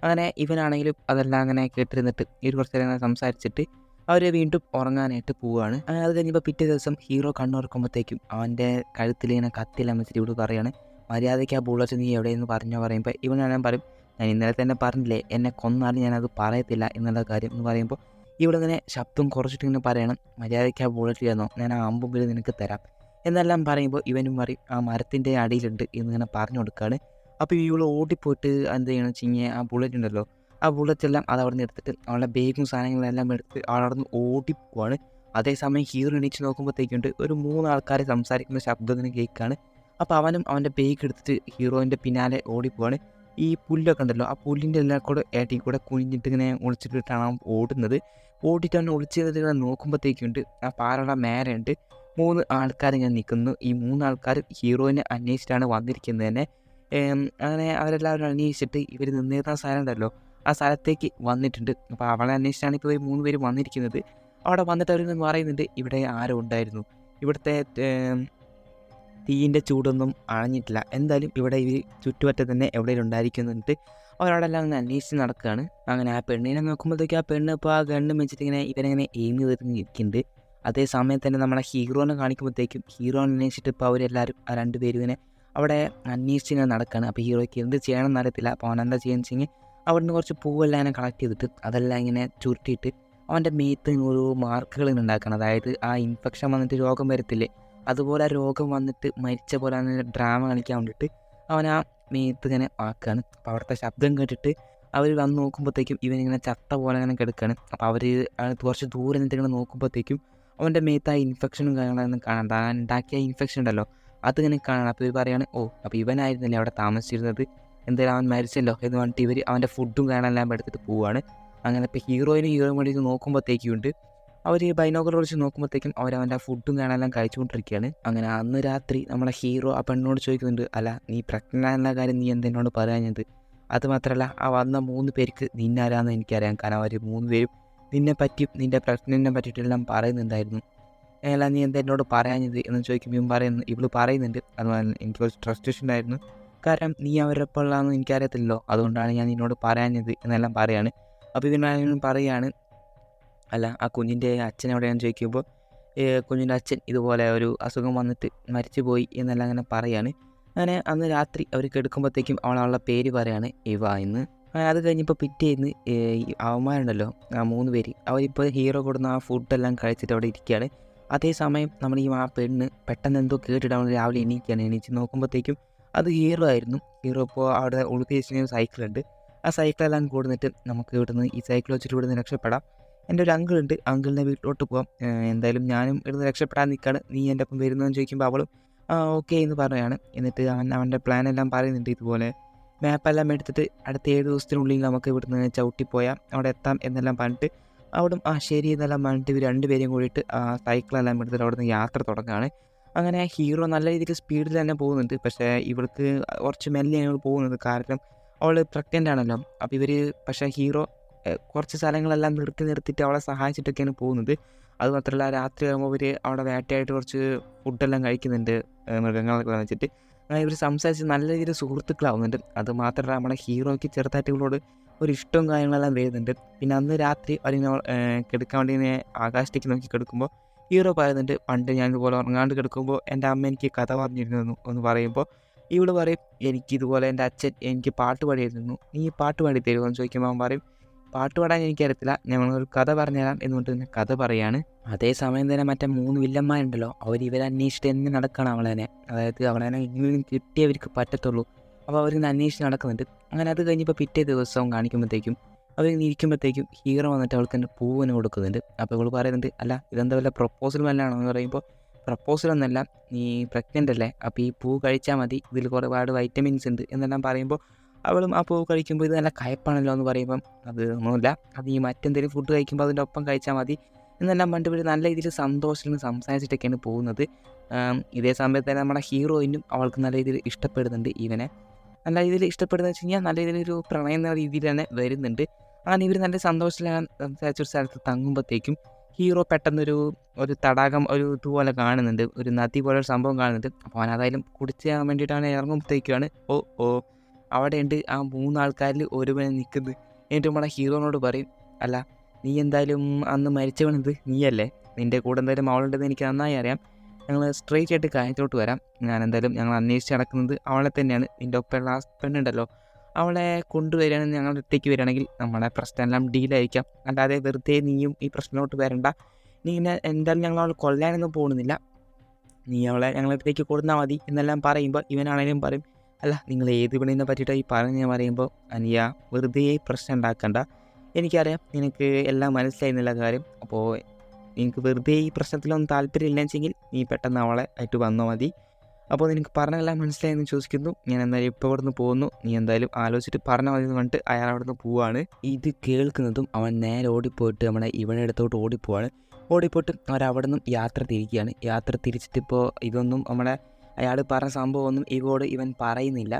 അങ്ങനെ ഇവനാണെങ്കിലും അതെല്ലാം അങ്ങനെ കേട്ടിരുന്നിട്ട് കുറച്ച് നേരം സംസാരിച്ചിട്ട് അവർ വീണ്ടും ഉറങ്ങാനായിട്ട് പോവുകയാണ്. അത് കഴിഞ്ഞപ്പോൾ പിറ്റേ ദിവസം ഹീറോ കണ്ണുറക്കുമ്പോഴത്തേക്കും അവൻ്റെ കഴുത്തിൽ ഇങ്ങനെ കത്തിയെല്ലാം വെച്ചിട്ട് ഇവിടെ പറയുകയാണ്, മര്യാദയ്ക്ക് ആ ബുള്ളറ്റ് നീ എവിടെയെന്ന് പറയുമ്പോൾ ഇവനാണെങ്കിൽ പറയും, ഞാൻ ഇന്നലെ തന്നെ പറഞ്ഞില്ലേ എന്നെ കൊന്നാലും ഞാനത് പറയത്തില്ല എന്നുള്ള കാര്യം എന്ന് പറയുമ്പോൾ ഇങ്ങനെ ശബ്ദം കുറച്ചിട്ട് ഇങ്ങനെ പറയണം, മര്യാദയ്ക്ക് ആ ബുള്ളറ്റ് തന്നോ, ഞാൻ ആ അമ്പുമ്പിൽ നിനക്ക് തരാം എന്നെല്ലാം പറയുമ്പോൾ ഇവനും പറയും ആ മരത്തിൻ്റെ അടിയിലുണ്ട് എന്നിങ്ങനെ പറഞ്ഞു കൊടുക്കുകയാണ്. അപ്പോൾ ഇവൾ ഓടിപ്പോയിട്ട് എന്ത് ചെയ്യണം വെച്ചിങ്ങനെ ആ ബുള്ളറ്റ് ഉണ്ടല്ലോ, ആ ബുള്ളറ്റെല്ലാം അത് അവിടെ നിന്ന് എടുത്തിട്ട് അവളുടെ ബാഗും സാധനങ്ങളെല്ലാം എടുത്ത് അവിടെ നിന്ന് ഓടിപ്പോവാണ്. അതേസമയം ഹീറോ എണീച്ച് നോക്കുമ്പോഴത്തേക്കുണ്ട് ഒരു 3 ആൾക്കാർ സംസാരിക്കുന്ന ശബ്ദം ഇങ്ങനെ കേൾക്കുകയാണ്. അപ്പോൾ അവനും അവൻ്റെ ബാഗ് എടുത്തിട്ട് ഹീറോയിൻ്റെ പിന്നാലെ ഓടിപ്പോവാണ്. ഈ പുല്ലൊക്കെ ഉണ്ടല്ലോ, ആ പുല്ലിൻ്റെ എല്ലാം കൂടെ ഏട്ടി കൂടെ കുനിഞ്ഞിട്ട് ഇങ്ങനെ ഒളിച്ചിട്ടിട്ടാണ് അവൻ ഓടുന്നത്. ഓടിയിട്ട് അവൻ ഒളിച്ചിട്ട് ഇങ്ങനെ നോക്കുമ്പോഴത്തേക്കുണ്ട് ആ പാറയുടെ മേലെയുണ്ട് 3 ആൾക്കാരിങ്ങനെ നിൽക്കുന്നു. ഈ 3 ആൾക്കാർ ഹീറോയിനെ അന്വേഷിച്ചിട്ടാണ് വന്നിരിക്കുന്നത് തന്നെ. അങ്ങനെ അവരെല്ലാവരും അന്വേഷിച്ചിട്ട് ഇവർ നിന്നിരുന്ന സ്ഥലം ഉണ്ടല്ലോ, ആ സ്ഥലത്തേക്ക് വന്നിട്ടുണ്ട്. അപ്പോൾ അവളെ അന്വേഷിച്ചാണ് ഇപ്പോൾ 3 പേര് വന്നിരിക്കുന്നത്. അവിടെ വന്നിട്ട് അവർ പറയുന്നുണ്ട്, ഇവിടെ ആരോ ഉണ്ടായിരുന്നു, ഇവിടുത്തെ തീയിൻ്റെ ചൂടൊന്നും അണഞ്ഞിട്ടില്ല, എന്തായാലും ഇവിടെ ഇവർ ചുറ്റുവട്ടം തന്നെ എവിടെയെങ്കിലും ഉണ്ടായിരിക്കുന്നുണ്ട്. അവരോടെല്ലാം ഒന്ന് അന്വേഷിച്ച് നടക്കുകയാണ്. അങ്ങനെ ആ പെണ്ണിനെ നോക്കുമ്പോഴത്തേക്കും ആ പെണ്ണ് ഇപ്പോൾ ആ ഗണ്ണും വെച്ചിട്ട് ഇങ്ങനെ ഇവരെങ്ങനെ എയിം ചെയ്തിട്ട് ഇരിക്കുന്നുണ്ട്. അതേ സമയത്ത് തന്നെ നമ്മളെ ഹീറോനെ കാണിക്കുമ്പോഴത്തേക്കും ഹീറോ അന്വേഷിച്ചിട്ട് ഇപ്പോൾ അവരെല്ലാവരും ആ 2 പേരും ഇങ്ങനെ അവിടെ അന്വേഷിച്ച് ഇങ്ങനെ നടക്കുകയാണ്. അപ്പോൾ ഹീറോയ്ക്ക് എന്ത് ചെയ്യണമെന്ന് അറിയത്തില്ല. അപ്പോൾ അവൻ എന്താ ചെയ്യുന്നത് വെച്ചെങ്കിൽ അവിടുന്ന് കുറച്ച് പൂവെല്ലാം ഇങ്ങനെ കളക്ട് ചെയ്തിട്ട് അതെല്ലാം ഇങ്ങനെ ചുരുട്ടിയിട്ട് അവൻ്റെ മേത്ത് ഒരു മാർക്കുകൾ ഉണ്ടാക്കണം. അതായത് ആ ഇൻഫെക്ഷൻ വന്നിട്ട് രോഗം വരത്തില്ലേ, അതുപോലെ ആ രോഗം വന്നിട്ട് മരിച്ച പോലെ ഡ്രാമ കളിക്കാൻ വേണ്ടിയിട്ട് അവൻ ആ മേത്ത് ഇങ്ങനെ ആക്കുകയാണ്. അപ്പോൾ അവിടുത്തെ ശബ്ദം കേട്ടിട്ട് അവർ വന്ന് നോക്കുമ്പോഴത്തേക്കും ഇവനിങ്ങനെ ചത്ത പോലെ ഇങ്ങനെ കിടക്കുകയാണ്. അപ്പോൾ അവർ കുറച്ച് ദൂരെ നിന്നിട്ട് ഇങ്ങനെ നോക്കുമ്പോഴത്തേക്കും അവൻ്റെ മേത്ത് ആ ഇൻഫെക്ഷനും കാര്യങ്ങളൊന്നും കാണാൻ, താൻ ഉണ്ടാക്കിയ ഇൻഫെക്ഷൻ ഉണ്ടല്ലോ അതിങ്ങനെ കാണാൻ. അപ്പോൾ ഇവർ പറയാണ്, ഓ അപ്പോൾ ഇവനായിരുന്നില്ലേ അവിടെ താമസിച്ചിരുന്നത്, എന്തായാലും അവൻ മരിച്ചല്ലോ എന്ന് പറഞ്ഞിട്ട് ഇവർ അവൻ്റെ ഫുഡും കാണാനെല്ലാം എടുത്തിട്ട് പോവുകയാണ്. അങ്ങനെ ഇപ്പോൾ ഹീറോയും വേണ്ടി നോക്കുമ്പോഴത്തേക്കുണ്ട് അവർ ബൈനോക്കുലർ വെച്ച് നോക്കുമ്പോഴത്തേക്കും അവൻ്റെ ഫുഡും കാണാനെല്ലാം കഴിച്ചുകൊണ്ടിരിക്കുകയാണ്. അങ്ങനെ അന്ന് രാത്രി നമ്മളെ ഹീറോ ആ പെണ്ണോട് ചോദിക്കുന്നുണ്ട്, അല്ല നീ പ്രഗ്നൻ്റ് ആണെന്ന കാര്യം നീ എന്തെന്നോട് പറയാഞ്ഞത്, അതുമാത്രമല്ല ആ വന്ന 3 പേർക്ക് നിന്നാരാന്ന് എനിക്കറിയാം, കാരണം അവർ 3 പേരും നിന്നെ പറ്റി നിൻ്റെ പ്രഗ്നൻറ്റിനെ പറ്റിയിട്ടെല്ലാം പറയുന്നുണ്ടായിരുന്നു, അല്ല നീ എന്താ എന്നോട് പറയാഞ്ഞത് എന്ന് ചോദിക്കുമ്പോൾ ഇവൾ പറയുന്നുണ്ട്, അതുപോലെ എനിക്ക് കുറച്ച് ട്രസ്റ്റ് ഇഷ്യൂ ഉണ്ടായിരുന്നു, കാരണം നീ അവരുടെ ഒപ്പമുള്ളതെന്ന് എനിക്കറിയത്തില്ലല്ലോ, അതുകൊണ്ടാണ് ഞാൻ നിന്നോട് പറയാഞ്ഞത് എന്നെല്ലാം പറയാണ്. അപ്പോൾ ഇവൻ പറയുകയാണ്, അല്ല ആ കുഞ്ഞിൻ്റെ അച്ഛൻ എവിടെയാണെന്ന് ചോദിക്കുമ്പോൾ കുഞ്ഞിൻ്റെ അച്ഛൻ ഇതുപോലെ ഒരു അസുഖം വന്നിട്ട് മരിച്ചു പോയി എന്നെല്ലാം അങ്ങനെ പറയാണ്. അങ്ങനെ അന്ന് രാത്രി അവർ കിടക്കുമ്പോഴത്തേക്കും അവളുടെ പേര് പറയാണ് ഇവ എന്ന്. അങ്ങനെ അത് കഴിഞ്ഞപ്പോൾ പിറ്റേന്ന് ഈ അവന്മാരുണ്ടല്ലോ ആ 3 പേര് അവരിപ്പോൾ ഹീറോ കൊടുന്ന ആ ഫുഡെല്ലാം കഴിച്ചിട്ട് അവിടെ ഇരിക്കുകയാണ്. അതേസമയം നമ്മൾ ആ പെണ്ണ് പെട്ടെന്ന് എന്തോ കേട്ടിട്ട് അവൾ രാവിലെ എണീക്കുകയാണ്. എണീച്ച് നോക്കുമ്പോഴത്തേക്കും അത് ഹീറോ ആയിരുന്നു. ഹീറോ ഇപ്പോൾ അവിടെ ഒളിപ്പിച്ച് വെച്ചിരിക്കുന്ന സൈക്കിളുണ്ട്. ആ സൈക്കിളെല്ലാം കൊടുത്തിട്ട് നമുക്ക് ഇവിടുന്ന് ഈ സൈക്കിൾ വെച്ചിട്ട് ഇവിടുന്ന് രക്ഷപ്പെടാം. എൻ്റെ ഒരു അങ്കിളുണ്ട്, അങ്കിളിൻ്റെ വീട്ടിലോട്ട് പോകാം. എന്തായാലും ഞാനും ഇവിടുന്ന് രക്ഷപ്പെടാൻ നിൽക്കുകയാണ്, നീ എൻ്റെ ഒപ്പം വരുന്നതെന്ന് ചോദിക്കുമ്പോൾ അവളും ഓക്കെ എന്ന് പറയുകയാണ്. എന്നിട്ട് അവൻ്റെ പ്ലാനെല്ലാം പറയുന്നുണ്ട്, ഇതുപോലെ മാപ്പെല്ലാം എടുത്തിട്ട് അടുത്ത 7 ദിവസത്തിനുള്ളിൽ നമുക്ക് ഇവിടുന്ന് ചവിട്ടിപ്പോയാൽ അവിടെ എത്താം എന്നെല്ലാം പറഞ്ഞിട്ട് അവിടും ശരി എന്നെല്ലാം പറഞ്ഞിട്ട് ഇവർ 2 പേരെയും കൂടിയിട്ട് സൈക്കിളെല്ലാം എടുത്തിട്ട് അവിടുന്ന് യാത്ര തുടങ്ങുകയാണ്. അങ്ങനെ ഹീറോ നല്ല രീതിക്ക് സ്പീഡിൽ തന്നെ പോകുന്നുണ്ട്. പക്ഷേ ഇവൾക്ക് കുറച്ച് മെല്ലെയാണ് പോകുന്നത്, കാരണം അവൾ പ്രഗ്നൻ്റ് ആണല്ലോ. അപ്പോൾ ഇവർ പക്ഷേ ഹീറോ കുറച്ച് സ്ഥലങ്ങളെല്ലാം നിർത്തിയിട്ട് അവളെ സഹായിച്ചിട്ടൊക്കെയാണ് പോകുന്നത്. അതുമാത്രമല്ല രാത്രിയാകുമ്പോൾ ഇവർ അവിടെ വേട്ടയായിട്ട് കുറച്ച് ഫുഡെല്ലാം കഴിക്കുന്നുണ്ട് മൃഗങ്ങളൊക്കെ വെച്ചിട്ട്. അങ്ങനെ ഇവർ സംസാരിച്ച് നല്ല രീതിയിൽ സുഹൃത്തുക്കളാവുന്നുണ്ട്. അതുമാത്രമല്ല നമ്മുടെ ഹീറോയ്ക്ക് ചെറുതായിട്ട് ഇവളോട് ഒരു ഇഷ്ടവും കാര്യങ്ങളെല്ലാം വരുന്നുണ്ട്. പിന്നെ അന്ന് രാത്രി അതിനെ കിടക്കാൻ വേണ്ടി ഇങ്ങനെ ആകാശത്തേക്ക് നോക്കി കിടക്കുമ്പോൾ ഹീറോ പറയുന്നുണ്ട്, പണ്ട് ഞാൻ ഇതുപോലെ ഉറങ്ങാണ്ട് കിടക്കുമ്പോൾ എൻ്റെ അമ്മ എനിക്ക് കഥ പറഞ്ഞിരുന്നു എന്ന് പറയുമ്പോൾ ഇവൾ പറയും, എനിക്കിതുപോലെ എൻ്റെ അച്ഛൻ എനിക്ക് പാട്ട് പാടിയിരുന്നു, നീ പാട്ട് പാടി തരുമോ എന്ന് ചോദിക്കുമ്പോൾ അവൻ പറയും, പാട്ട് പാടാൻ എനിക്കറിയത്തില്ല, ഞങ്ങളൊരു കഥ പറഞ്ഞുതരാം എന്നുകൊണ്ട് തന്നെ കഥ പറയാണ്. അതേസമയം തന്നെ മറ്റേ 3 വില്ലന്മാരുണ്ടല്ലോ, അവർ ഇവരെ അന്വേഷിച്ചിട്ട് തന്നെ നടക്കണം അവളേനെ. അതായത് അവളേനെ എങ്ങനെയും കിട്ടിയവർക്ക് പറ്റത്തുള്ളൂ. അപ്പോൾ അവരിന്ന് അന്വേഷിച്ച് നടക്കുന്നുണ്ട്. അങ്ങനെ അത് കഴിഞ്ഞപ്പോൾ പിറ്റേ ദിവസവും കാണിക്കുമ്പോഴത്തേക്കും അവരിങ്ങനെ ഇരിക്കുമ്പോഴത്തേക്കും ഹീറോ വന്നിട്ട് അവൾക്ക് തന്നെ പൂവിന് കൊടുക്കുന്നുണ്ട്. അപ്പോൾ ഇവൾ പറയുന്നുണ്ട്, അല്ല ഇതെന്താ വല്ല പ്രപ്പോസൽ വല്ലതാണോ എന്ന് പറയുമ്പോൾ, പ്രപ്പോസലൊന്നുമല്ല, നീ പ്രഗ്നൻ്റ് അല്ലേ, അപ്പോൾ ഈ പൂ കഴിച്ചാൽ മതി, ഇതിൽ ഒരുപാട് വൈറ്റമിൻസ് ഉണ്ട് എന്നെല്ലാം പറയുമ്പോൾ അവളും ആ പൂ കഴിക്കുമ്പോൾ ഇത് നല്ല കയ്പ്പാണല്ലോ എന്ന് പറയുമ്പം, അത് ഒന്നുമില്ല, അത് ഈ മറ്റെന്തെങ്കിലും ഫുഡ് കഴിക്കുമ്പോൾ അതിൻ്റെ ഒപ്പം കഴിച്ചാൽ മതി എന്നെല്ലാം പണ്ട് ഇവർ നല്ല രീതിയിൽ സന്തോഷത്തിൽ സംസാരിച്ചിട്ടൊക്കെയാണ് പോകുന്നത്. ഇതേ സമയത്ത് തന്നെ നമ്മുടെ ഹീറോയിനും അവൾക്ക് നല്ല രീതിയിൽ ഇഷ്ടപ്പെടുന്നുണ്ട് ഇവനെ. നല്ല രീതിയിൽ ഇഷ്ടപ്പെടുന്നത് വെച്ച് കഴിഞ്ഞാൽ നല്ല രീതിയിലൊരു പ്രണയം എന്ന രീതിയിൽ തന്നെ വരുന്നുണ്ട്. അങ്ങനെ ഇവർ നല്ല സന്തോഷത്തിലാണ് സംസാരിച്ചൊരു സ്ഥലത്ത് തങ്ങുമ്പോഴത്തേക്കും ഹീറോ പെട്ടെന്നൊരു തടാകം ഒരു ഇതുപോലെ കാണുന്നുണ്ട്, ഒരു നദി പോലെ ഒരു സംഭവം കാണുന്നുണ്ട്. അപ്പോൾ അവൻ അതായാലും കുടിച്ചാൻ വേണ്ടിയിട്ടാണ് ഇറങ്ങുമ്പോഴത്തേക്കാണ് അവിടെയുണ്ട് ആ 3 ആൾക്കാരിൽ ഒരുവനെ നിൽക്കുന്നത്. എന്നിട്ട് നമ്മുടെ ഹീറോനോട് പറയും, അല്ല നീ എന്തായാലും അന്ന് മരിച്ചവനത് നീയല്ലേ, നിൻ്റെ കൂടെ എന്തായാലും അവളുണ്ടെന്ന് എനിക്ക് നന്നായി അറിയാം, ഞങ്ങൾ സ്ട്രെയിറ്റ് ആയിട്ട് കാര്യത്തിലോട്ട് വരാം. ഞാൻ എന്തായാലും ഞങ്ങൾ അന്വേഷിച്ച് നടക്കുന്നത് അവളെ തന്നെയാണ്, നിൻ്റെ ഒപ്പമുള്ള ആ പെണ്ണുണ്ടല്ലോ അവളെ കൊണ്ടുവരികയാണെങ്കിൽ ഞങ്ങളുടെ അടുത്തേക്ക് വരികയാണെങ്കിൽ നമ്മളെ പ്രശ്നമെല്ലാം ഡീലായിരിക്കാം, അല്ലാതെ വെറുതെ നീയും ഈ പ്രശ്നത്തിലോട്ട് വരണ്ട, നീ ഇങ്ങനെ എന്തായാലും ഞങ്ങൾ അവൾ കൊല്ലാനൊന്നും പോകുന്നില്ല, നീ അവളെ ഞങ്ങളുടെ അടുത്തേക്ക് കൊടുന്നാൽ മതി എന്നെല്ലാം പറയുമ്പോൾ ഇവനാണേലും പറയും, അല്ല നിങ്ങൾ ഏത് പെണ്ണിനെ പറ്റിയിട്ടാണ് ഈ പറഞ്ഞ് പറയുമ്പോൾ, അനിയ വെറുതെ പ്രശ്നം ഉണ്ടാക്കണ്ട, എനിക്കറിയാം നിനക്ക് എല്ലാം മനസ്സിലായി എന്നുള്ള കാര്യം, അപ്പോൾ നിനക്ക് വെറുതെ ഈ പ്രശ്നത്തിലൊന്നും താല്പര്യമില്ലെന്ന് വെച്ചെങ്കിൽ നീ പെട്ടെന്ന് അവളെ ആയിട്ട് വന്നാൽ മതി, അപ്പോൾ നിനക്ക് പറഞ്ഞെല്ലാം മനസ്സിലായെന്ന് ചോദിക്കുന്നു, ഞാൻ എന്തായാലും ഇപ്പോൾ അവിടെ നിന്ന് പോകുന്നു, നീ എന്തായാലും ആലോചിച്ചിട്ട് പറഞ്ഞാൽ മതി എന്ന് പറഞ്ഞിട്ട് അയാൾ അവിടെ നിന്ന് പോവുകയാണ്. ഇത് കേൾക്കുന്നതും അവൻ നേരെ ഓടിപ്പോയിട്ട് നമ്മുടെ ഇവനെ അടുത്തോട്ട് ഓടിപ്പോവാണ്. ഓടിപ്പോയിട്ട് അവരവിടെ നിന്നും യാത്ര തിരിക്കുകയാണ്. യാത്ര തിരിച്ചിട്ടിപ്പോൾ ഇതൊന്നും അയാൾ പറഞ്ഞ സംഭവമൊന്നും ഇവൻ പറയുന്നില്ല.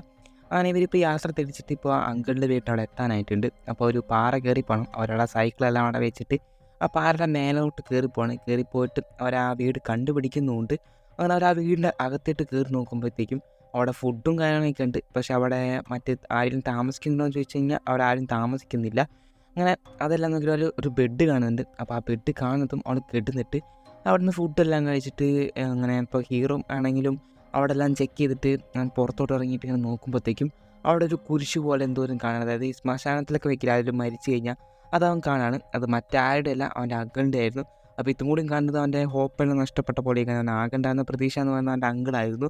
അങ്ങനെ ഇവരിപ്പോൾ യാത്ര തിരിച്ചിട്ട് ഇപ്പോൾ ആ അങ്കിളിൻ്റെ വീട്ടിൽ അവിടെ എത്താനായിട്ടുണ്ട്. അപ്പോൾ ഒരു പാറ കയറി പോകണം, അവരുടെ സൈക്കിളെല്ലാം അവിടെ വെച്ചിട്ട് ആ പാറയുടെ മേലോട്ട് കയറിപ്പോയിട്ട് അവർ ആ വീട് കണ്ടുപിടിക്കുന്നുമുണ്ട്. അങ്ങനെ അവർ ആ വീടിൻ്റെ അകത്തിട്ട് കയറി നോക്കുമ്പോഴത്തേക്കും അവിടെ ഫുഡും കാര്യങ്ങളൊക്കെ ഉണ്ട്. പക്ഷെ അവിടെ ആരും താമസിക്കുന്നുണ്ടോ എന്ന് ചോദിച്ചു കഴിഞ്ഞാൽ അവിടെ ആരും താമസിക്കുന്നില്ല. അങ്ങനെ അതെല്ലാം നോക്കിയാൽ ഒരു ബെഡ് കാണുന്നുണ്ട്. അപ്പോൾ ആ ബെഡ് കാണുന്നതും അവിടെ കിടന്നിട്ട് അവിടെ നിന്ന് ഫുഡെല്ലാം കഴിച്ചിട്ട് അങ്ങനെ ഇപ്പോൾ ഹീറോ ആണെങ്കിലും അവിടെ എല്ലാം ചെക്ക് ചെയ്തിട്ട് ഞാൻ പുറത്തോട്ട് ഇറങ്ങിയിട്ട് ഇങ്ങനെ നോക്കുമ്പോഴത്തേക്കും അവിടെ ഒരു കുരിശ് പോലെ എന്തോരം കാണാൻ, അതായത് ഈ ശ്മശാനത്തിലൊക്കെ വെക്കില്ല, അതിൽ മരിച്ചു കഴിഞ്ഞാൽ അതവൻ കാണാണ്. അത് മറ്റാരുടെ അല്ല, അവൻ്റെ അങ്കിളിൻ്റെ ആയിരുന്നു. അപ്പോൾ ഇതും കൂടി കാണുന്നത് അവൻ്റെ ഹോപ്പെല്ലാം നഷ്ടപ്പെട്ട പോലെയൊക്കെ, അവൻ ആകണ്ടായിരുന്ന പ്രതീക്ഷ എന്ന് പറയുന്നത് അവൻ്റെ അങ്കിളായിരുന്നു.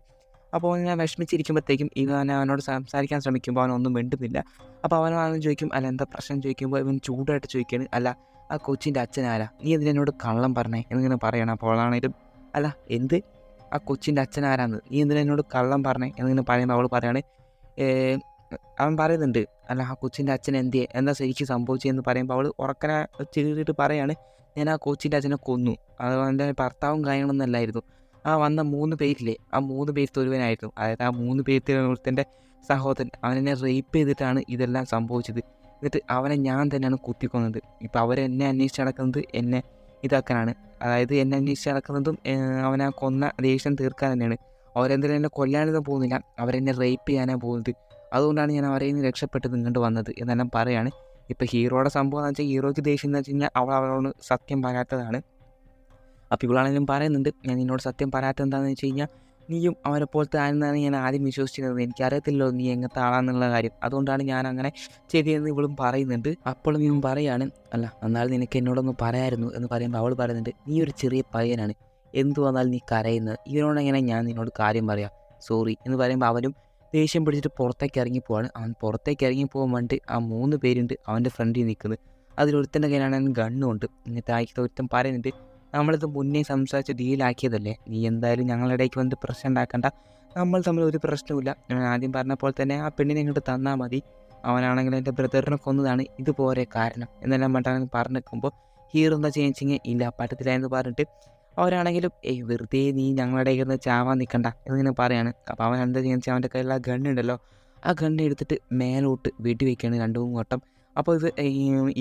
അപ്പോൾ ഞാൻ വിഷമിച്ചിരിക്കുമ്പോഴത്തേക്കും അവനോട് സംസാരിക്കാൻ ശ്രമിക്കുമ്പോൾ അവനൊന്നും മിണ്ടുന്നില്ല. അപ്പോൾ അവനോട് ചോദിക്കും, അല്ല എന്താ പ്രശ്നം ചോദിക്കുമ്പോൾ ഇവൻ ചൂടായിട്ട് ചോദിക്കുകയാണ്, അല്ല ആ കൊച്ചിൻ്റെ അച്ഛനാരാ, നീ എന്തിനോട് കള്ളം പറഞ്ഞേ എന്നിങ്ങനെ പറയണം. അപ്പോൾ അവളാണേലും, അല്ല എന്ത് ആ കൊച്ചിൻ്റെ അച്ഛനാരാന്ന്, നീ എന്തിനോട് കള്ളം പറഞ്ഞേ എന്നിങ്ങനെ പറയുമ്പോൾ അവൾ പറയാണ്, അവൻ പറയുന്നുണ്ട്, അല്ല ആ കൊച്ചിൻ്റെ അച്ഛൻ എന്താ ശരിക്കും സംഭവിച്ചതെന്ന് പറയുമ്പോൾ അവൾ ഉറക്കനെ ചെയ്തിട്ട് പറയാണ്, ഞാൻ ആ കൊച്ചിൻ്റെ അച്ഛനെ കൊന്നു, അത് അവൻ്റെ ഭർത്താവും കാര്യങ്ങളൊന്നും അല്ലായിരുന്നു, ആ വന്ന 3 പേരില്ലേ ആ 3 പേരിൽ ഒരുവനായിരുന്നു, അതായത് ആ 3 പേരിൽ ഒരുത്തൻ്റെ സഹോദരൻ, അവനെന്നെ റേപ്പ് ചെയ്തിട്ടാണ് ഇതെല്ലാം സംഭവിച്ചത്, എന്നിട്ട് അവനെ ഞാൻ തന്നെയാണ് കുത്തിക്കൊന്നത്. ഇപ്പോൾ അവരെന്നെ അന്വേഷിച്ച് നടക്കുന്നത് എന്നെ ഇതാക്കാനാണ്, അതായത് എന്നെ അന്വേഷിച്ച് നടക്കുന്നതും അവനെ കൊന്ന ദേഷ്യം തീർക്കാൻ തന്നെയാണ്. അവരെന്തെങ്കിലും എന്നെ കൊല്ലാനൊന്നും പോകുന്നില്ല, അവരെന്നെ റേപ്പ് ചെയ്യാനാണ് പോകുന്നത്, അതുകൊണ്ടാണ് ഞാൻ അവരെ നിന്ന് രക്ഷപ്പെട്ടത് ഇങ്ങോട്ട് വന്നത് എന്നെല്ലാം പറയാണ്. ഇപ്പോൾ ഹീറോയുടെ സംഭവം എന്ന് വെച്ചാൽ ഹീറോയ്ക്ക് ദേഷ്യം എന്ന് വെച്ച് കഴിഞ്ഞാൽ അവളോട് സത്യം പറയാത്തതാണ്. അപ്പോൾ ഇവളാണെങ്കിലും പറയുന്നുണ്ട്, ഞാൻ നിന്നോട് സത്യം പറയാത്തത് എന്താണെന്ന് വെച്ച് കഴിഞ്ഞാൽ നീയും അവനെ പോലത്തെ ആരെന്നാണ് ഞാൻ ആദ്യം വിശ്വസിച്ചിരുന്നത്. എനിക്കറിയത്തില്ലല്ലോ നീ എങ്ങനത്തെ ആളാന്നുള്ള കാര്യം. അതുകൊണ്ടാണ് ഞാൻ അങ്ങനെ ചെയ്തതെന്ന് ഇവളും പറയുന്നുണ്ട്. അപ്പോഴും ഇവൻ പറയാണ്, അല്ല എന്നാൽ നിനക്ക് എന്നോടൊന്ന് പറയായിരുന്നു എന്ന് പറയുമ്പോൾ അവൾ പറയുന്നുണ്ട്, നീ ഒരു ചെറിയ പയ്യനാണ്, എന്തു വന്നാലും നീ കരയുന്നത്, ഇവനോടെങ്ങനെ ഞാൻ നിന്നോട് കാര്യം പറയാം, സോറി എന്ന് പറയുമ്പോൾ അവനും ദേഷ്യം പിടിച്ചിട്ട് പുറത്തേക്ക് ഇറങ്ങിപ്പോവാണ്. അവൻ പുറത്തേക്ക് ഇറങ്ങിപ്പോകാൻ വേണ്ടി ആ 3 പേരുണ്ട് അവൻ്റെ ഫ്രണ്ടിൽ നിൽക്കുന്നത്. അതിലൊരുത്തൻ്റെ കയ്യിലാണെങ്കിൽ ഗണ്ണുണ്ട്. എന്നിട്ട് ആയിട്ട് ഒരുത്തൻ പറയുന്നുണ്ട്, നമ്മളിത് മുന്നേ സംസാരിച്ച് ഡീലാക്കിയതല്ലേ, നീ എന്തായാലും ഞങ്ങളുടെ ഇടയ്ക്ക് വന്നിട്ട് പ്രശ്നം ഉണ്ടാക്കണ്ട, നമ്മൾ തമ്മിൽ ഒരു പ്രശ്നവുമില്ല, ഞാൻ ആദ്യം പറഞ്ഞ പോലെ തന്നെ ആ പെണ്ണിനെ ഇങ്ങോട്ട് തന്നാൽ മതി, അവനാണെങ്കിൽ എൻ്റെ ബ്രദറിനെ കൊന്നതാണ്, ഇതുപോലെ കാരണം എന്നെല്ലാം പറഞ്ഞിട്ട് പറഞ്ഞു നിൽക്കുമ്പോൾ ഹീറോ എന്താ ചെയ്യുക, ഇല്ല പറ്റത്തില്ല എന്ന് പറഞ്ഞിട്ട് അവരാണെങ്കിലും വെറുതെ നീ ഞങ്ങളുടെ ഇരുന്ന് ചാവാൻ നിൽക്കണ്ട എന്നിങ്ങനെ പറയാണ്. അപ്പോൾ അവൻ എന്താ ചെയ്യുക, അവൻ്റെ കയ്യിൽ ആ ഗണ്ണുണ്ടല്ലോ, ആ ഗണ്ണ് എടുത്തിട്ട് മേലോട്ട് വെടിവെക്കുകയാണ് 2-3 വട്ടം. അപ്പോൾ ഇത്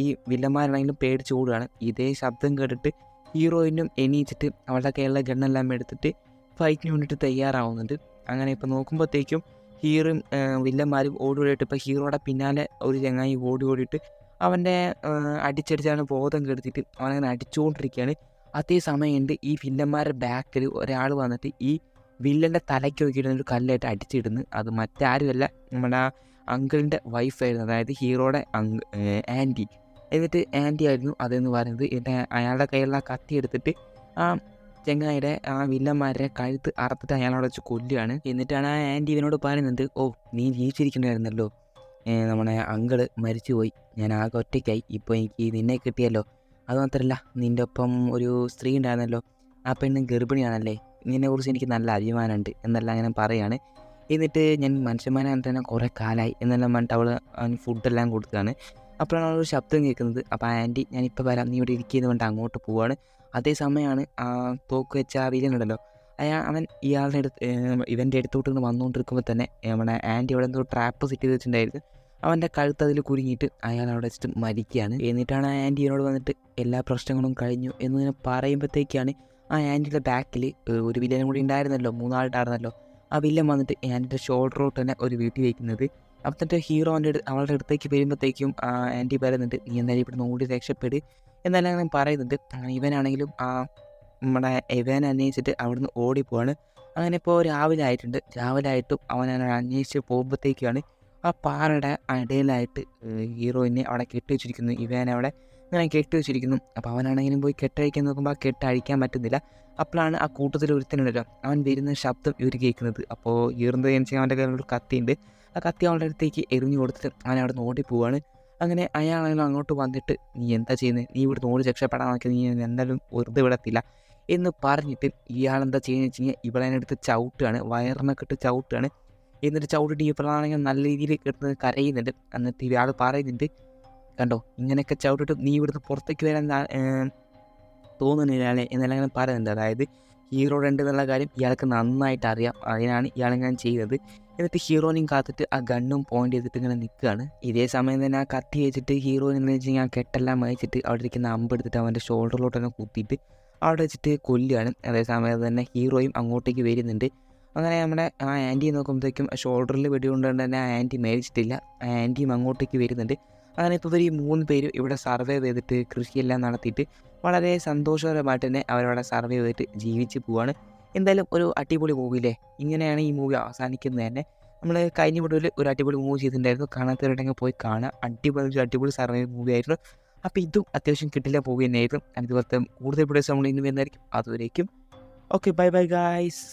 ഈ വില്ലന്മാരാണെങ്കിലും പേടിച്ച് ഓടുകയാണ്. ഇതേ ശബ്ദം കേട്ടിട്ട് ഹീറോയിനും എണീച്ചിട്ട് അവളുടെ കയ്യിലുള്ള ഗണ്ണെല്ലാം എടുത്തിട്ട് ഫൈറ്റിന് വേണ്ടിയിട്ട് തയ്യാറാവുന്നുണ്ട്. അങ്ങനെ ഇപ്പോൾ നോക്കുമ്പോഴത്തേക്കും ഹീറോയും വില്ലന്മാരും ഓടിയിട്ട് ഇപ്പോൾ ഹീറോയുടെ പിന്നാലെ ഒരു ചങ്ങായി ഓടിയിട്ട് അവൻ്റെ അടിച്ചടിച്ചാണ് ബോധം കെടുത്തിട്ട് അവനങ്ങനെ അടിച്ചുകൊണ്ടിരിക്കുകയാണ്. അതേ സമയമുണ്ട് ഈ വില്ലന്മാരുടെ ബാക്കിൽ ഒരാൾ വന്നിട്ട് ഈ വില്ലൻ്റെ തലയ്ക്ക് നോക്കിയിട്ട് ഒരു കല്ലായിട്ട് അടിച്ചിടുന്നു. അത് മറ്റാരുമല്ല, നമ്മുടെ ആ അങ്കിളിൻ്റെ വൈഫായിരുന്നു, അതായത് ഹീറോയുടെ ആൻറ്റി. എന്നിട്ട് ആൻറ്റി ആയിരുന്നു അതെന്ന് പറയുന്നത്. എന്നിട്ട് അയാളുടെ കയ്യിലുള്ള കത്തി എടുത്തിട്ട് ആ ചെങ്ങായിയുടെ ആ വില്ലന്മാരുടെ കഴുത്ത് അറുത്തിട്ട് അയാളോട് വെച്ച് കൊല്ലുകയാണ്. എന്നിട്ടാണ് ആ ആൻറ്റി ഇവനോട് പറയുന്നത്, ഓ നീ ജീവിച്ചിരിക്കണമായിരുന്നല്ലോ, നമ്മുടെ അങ്കിള് മരിച്ചുപോയി, ഞാൻ ആകെ ഒറ്റയ്ക്കായി, ഇപ്പോൾ എനിക്ക് നിന്നെ കിട്ടിയല്ലോ, അതുമാത്രമല്ല നിൻ്റെ ഒപ്പം ഒരു സ്ത്രീ ഉണ്ടായിരുന്നല്ലോ, ആ പെണ്ണ് ഗർഭിണിയാണല്ലേ, ഇതിനെക്കുറിച്ച് എനിക്ക് നല്ല അഭിമാനമുണ്ട് എന്നെല്ലാം അങ്ങനെ പറയുകയാണ്. എന്നിട്ട് ഞാൻ മനുഷ്യന്മാരെ തന്നെ കുറേ കാലമായി എന്നെല്ലാം പറഞ്ഞിട്ട് അവന് ഫുഡെല്ലാം കൊടുക്കുകയാണ്. അപ്പോഴാണ് അവളൊരു ശബ്ദം കേൾക്കുന്നത്. അപ്പോൾ ആ ആൻറ്റി ഞാനിപ്പോൾ വരാം, നീ ഇവിടെ ഇരിക്കുന്നത് കൊണ്ട് അങ്ങോട്ട് പോവുകയാണ്. അതേ സമയമാണ് ആ തോക്ക് വെച്ച ആ വില്ലനുണ്ടല്ലോ, അവൻ ഇവൻ്റെ അടുത്തോട്ട് നിന്ന് വന്നുകൊണ്ടിരിക്കുമ്പോൾ തന്നെ നമ്മുടെ ആൻറ്റി അവിടെ എന്തോ ട്രാപ്പ് സെറ്റ് ചെയ്ത് വെച്ചിട്ടുണ്ടായിരുന്നു. അവൻ്റെ കഴുത്ത് അതിൽ കുരുങ്ങിയിട്ട് അയാൾ അവിടെ വെച്ചിട്ട് മരിക്കുകയാണ്. എന്നിട്ടാണ് ആ ആൻറ്റിയോട് വന്നിട്ട് എല്ലാ പ്രശ്നങ്ങളും കഴിഞ്ഞു എന്ന് പറയുമ്പോഴത്തേക്കാണ് ആ ആൻറ്റിയുടെ ബാക്കിൽ ഒരു വില്ലനും കൂടി ഉണ്ടായിരുന്നല്ലോ, 3 ആളുണ്ടായിരുന്നല്ലോ, ആ വില്ലൻ വന്നിട്ട് ആൻറ്റിയുടെ ഷോൾഡറോട്ട് തന്നെ ഒരു വീട്ടി വയ്ക്കുന്നത്. അപ്പോഴത്തെ ഹീറോ അവളുടെ അടുത്തേക്ക് വരുമ്പോഴത്തേക്കും ആൻറ്റി പറയുന്നുണ്ട്, നീ എന്തായാലും ഇവിടെ നിന്ന് ഓടി രക്ഷപ്പെട് എന്നെല്ലാം അങ്ങനെ പറയുന്നുണ്ട്. ഇവനാണെങ്കിലും നമ്മുടെ ഇവനെ അന്വേഷിച്ചിട്ട് അവിടുന്ന് ഓടിപ്പോവാണ്. അങ്ങനെ ഇപ്പോൾ രാവിലെ ആയിട്ടും അവൻ അന്വേഷിച്ച് പോകുമ്പോഴത്തേക്കാണ് ആ പാറയുടെ ഇടയിലായിട്ട് ഹീറോയിനെ അവിടെ കെട്ടി വെച്ചിരിക്കുന്നു. ഇവനെ അവിടെ ഇങ്ങനെ കെട്ടി വെച്ചിരിക്കുന്നു. അപ്പോൾ അവനാണെങ്കിലും പോയി കെട്ടഴിക്കാൻ നോക്കുമ്പോൾ ആ കെട്ട് അഴിക്കാൻ പറ്റുന്നില്ല. അപ്പോഴാണ് ആ കൂട്ടത്തിൽ ഒരുത്തനുണ്ടല്ലോ, അവൻ വരുന്ന ശബ്ദം ഇവർ കേൾക്കുന്നത്. അപ്പോൾ ഹീറോന്ത് ചെയ്യുന്ന അവൻ്റെ കയ്യിലൊരു കത്തിയുണ്ട്. ആ കത്തി അവളുടെ അടുത്തേക്ക് എറിഞ്ഞു കൊടുത്തിട്ട് അവൻ അവിടെ നിന്ന് ഓടിപ്പോവാണ്. അങ്ങനെ അയാളെങ്കിലും അങ്ങോട്ട് വന്നിട്ട്, നീ എന്താ ചെയ്യുന്നത്, നീ ഇവിടുന്ന് ഓടി രക്ഷപ്പെടാൻ നോക്കി, നീ എന്തായാലും വെറുതെ വിടത്തില്ല എന്ന് പറഞ്ഞിട്ട് ഇയാളെന്താ ചെയ്യുന്നത് വെച്ച് കഴിഞ്ഞാൽ ഇവളതിനടുത്ത് ചവിട്ടുകയാണ്, വയറിനൊക്കെ ഇട്ട് ചവിട്ടുകയാണ്. എന്നിട്ട് ചവിട്ടിട്ട് ഇവളാണെങ്കിൽ നല്ല രീതിയിൽ കിടന്ന് കരയുന്നുണ്ട്. എന്നിട്ട് ഇയാൾ പറയുന്നുണ്ട്, കണ്ടോ ഇങ്ങനെയൊക്കെ ചവിട്ടിട്ട് നീ ഇവിടുന്ന് പുറത്തേക്ക് വരാൻ തോന്നുന്നില്ല അല്ലേ എന്നെല്ലാം അങ്ങനെ പറയുന്നുണ്ട്. അതായത് ഹീറോയുടെ ഉണ്ട് എന്നുള്ള കാര്യം ഇയാൾക്ക് നന്നായിട്ട് അറിയാം, അതിനാണ് ഇയാളിങ്ങനെ ചെയ്തത്. എന്നിട്ട് ഹീറോയിനെയും കാത്തിട്ട് ആ ഗണ്ണും പോയിന്റ് ചെയ്തിട്ട് ഇങ്ങനെ നിൽക്കുകയാണ്. ഇതേ സമയം തന്നെ ആ കത്തി വെച്ചിട്ട് ഹീറോയിൻ എന്ന് വെച്ച് കഴിഞ്ഞാൽ ആ കെട്ടെല്ലാം വഹിച്ചിട്ട് അവിടെ ഇരിക്കുന്ന അമ്പെടുത്തിട്ട് അവൻ്റെ ഷോൾഡറിലോട്ട് തന്നെ കുത്തിയിട്ട് അവിടെ വെച്ചിട്ട് കൊല്ലുകയാണ്. അതേ സമയത്ത് തന്നെ ഹീറോയും അങ്ങോട്ടേക്ക് വരുന്നുണ്ട്. അങ്ങനെ നമ്മുടെ ആ ആൻറ്റി നോക്കുമ്പോഴത്തേക്കും ഷോൾഡറിൽ വെടികൊണ്ടുകൊണ്ട് തന്നെ ആ ആൻറ്റി മരിച്ചിട്ടില്ല, ആ ആൻറ്റിയും അങ്ങോട്ടേക്ക് വരുന്നുണ്ട്. അങ്ങനെ ഇപ്പോൾ ഇവർ ഈ 3 പേരും ഇവിടെ സർവൈവ് ചെയ്തിട്ട് കൃഷിയെല്ലാം നടത്തിയിട്ട് വളരെ സന്തോഷകരമായിട്ട് തന്നെ അവരവിടെ സർവൈവ് ചെയ്തിട്ട് ജീവിച്ച് പോവാണ്. എന്തായാലും ഒരു അടിപൊളി മൂവിയില്ലേ. ഇങ്ങനെയാണ് ഈ മൂവി അവസാനിക്കുന്നത് തന്നെ. നമ്മൾ കഴിഞ്ഞ വീഡിയോയിൽ ഒരു അടിപൊളി മൂവി ചെയ്തിട്ടുണ്ടായിരുന്നു, കാണാത്തവരുണ്ടെങ്കിൽ പോയി കാണാം. അടിപൊളി സർവൈവ് മൂവി ആയിരുന്നു. അപ്പോൾ ഇതും അത്യാവശ്യം കിട്ടില്ല മൂവി തന്നെയായിരുന്നു. അതുപോലത്തെ കൂടുതൽ വീഡിയോസ് നമ്മൾ ഇന്ന് വരുന്നതായിരിക്കും. അതുവരേക്കും ഓക്കെ, ബൈ ബൈ ഗായ്സ്.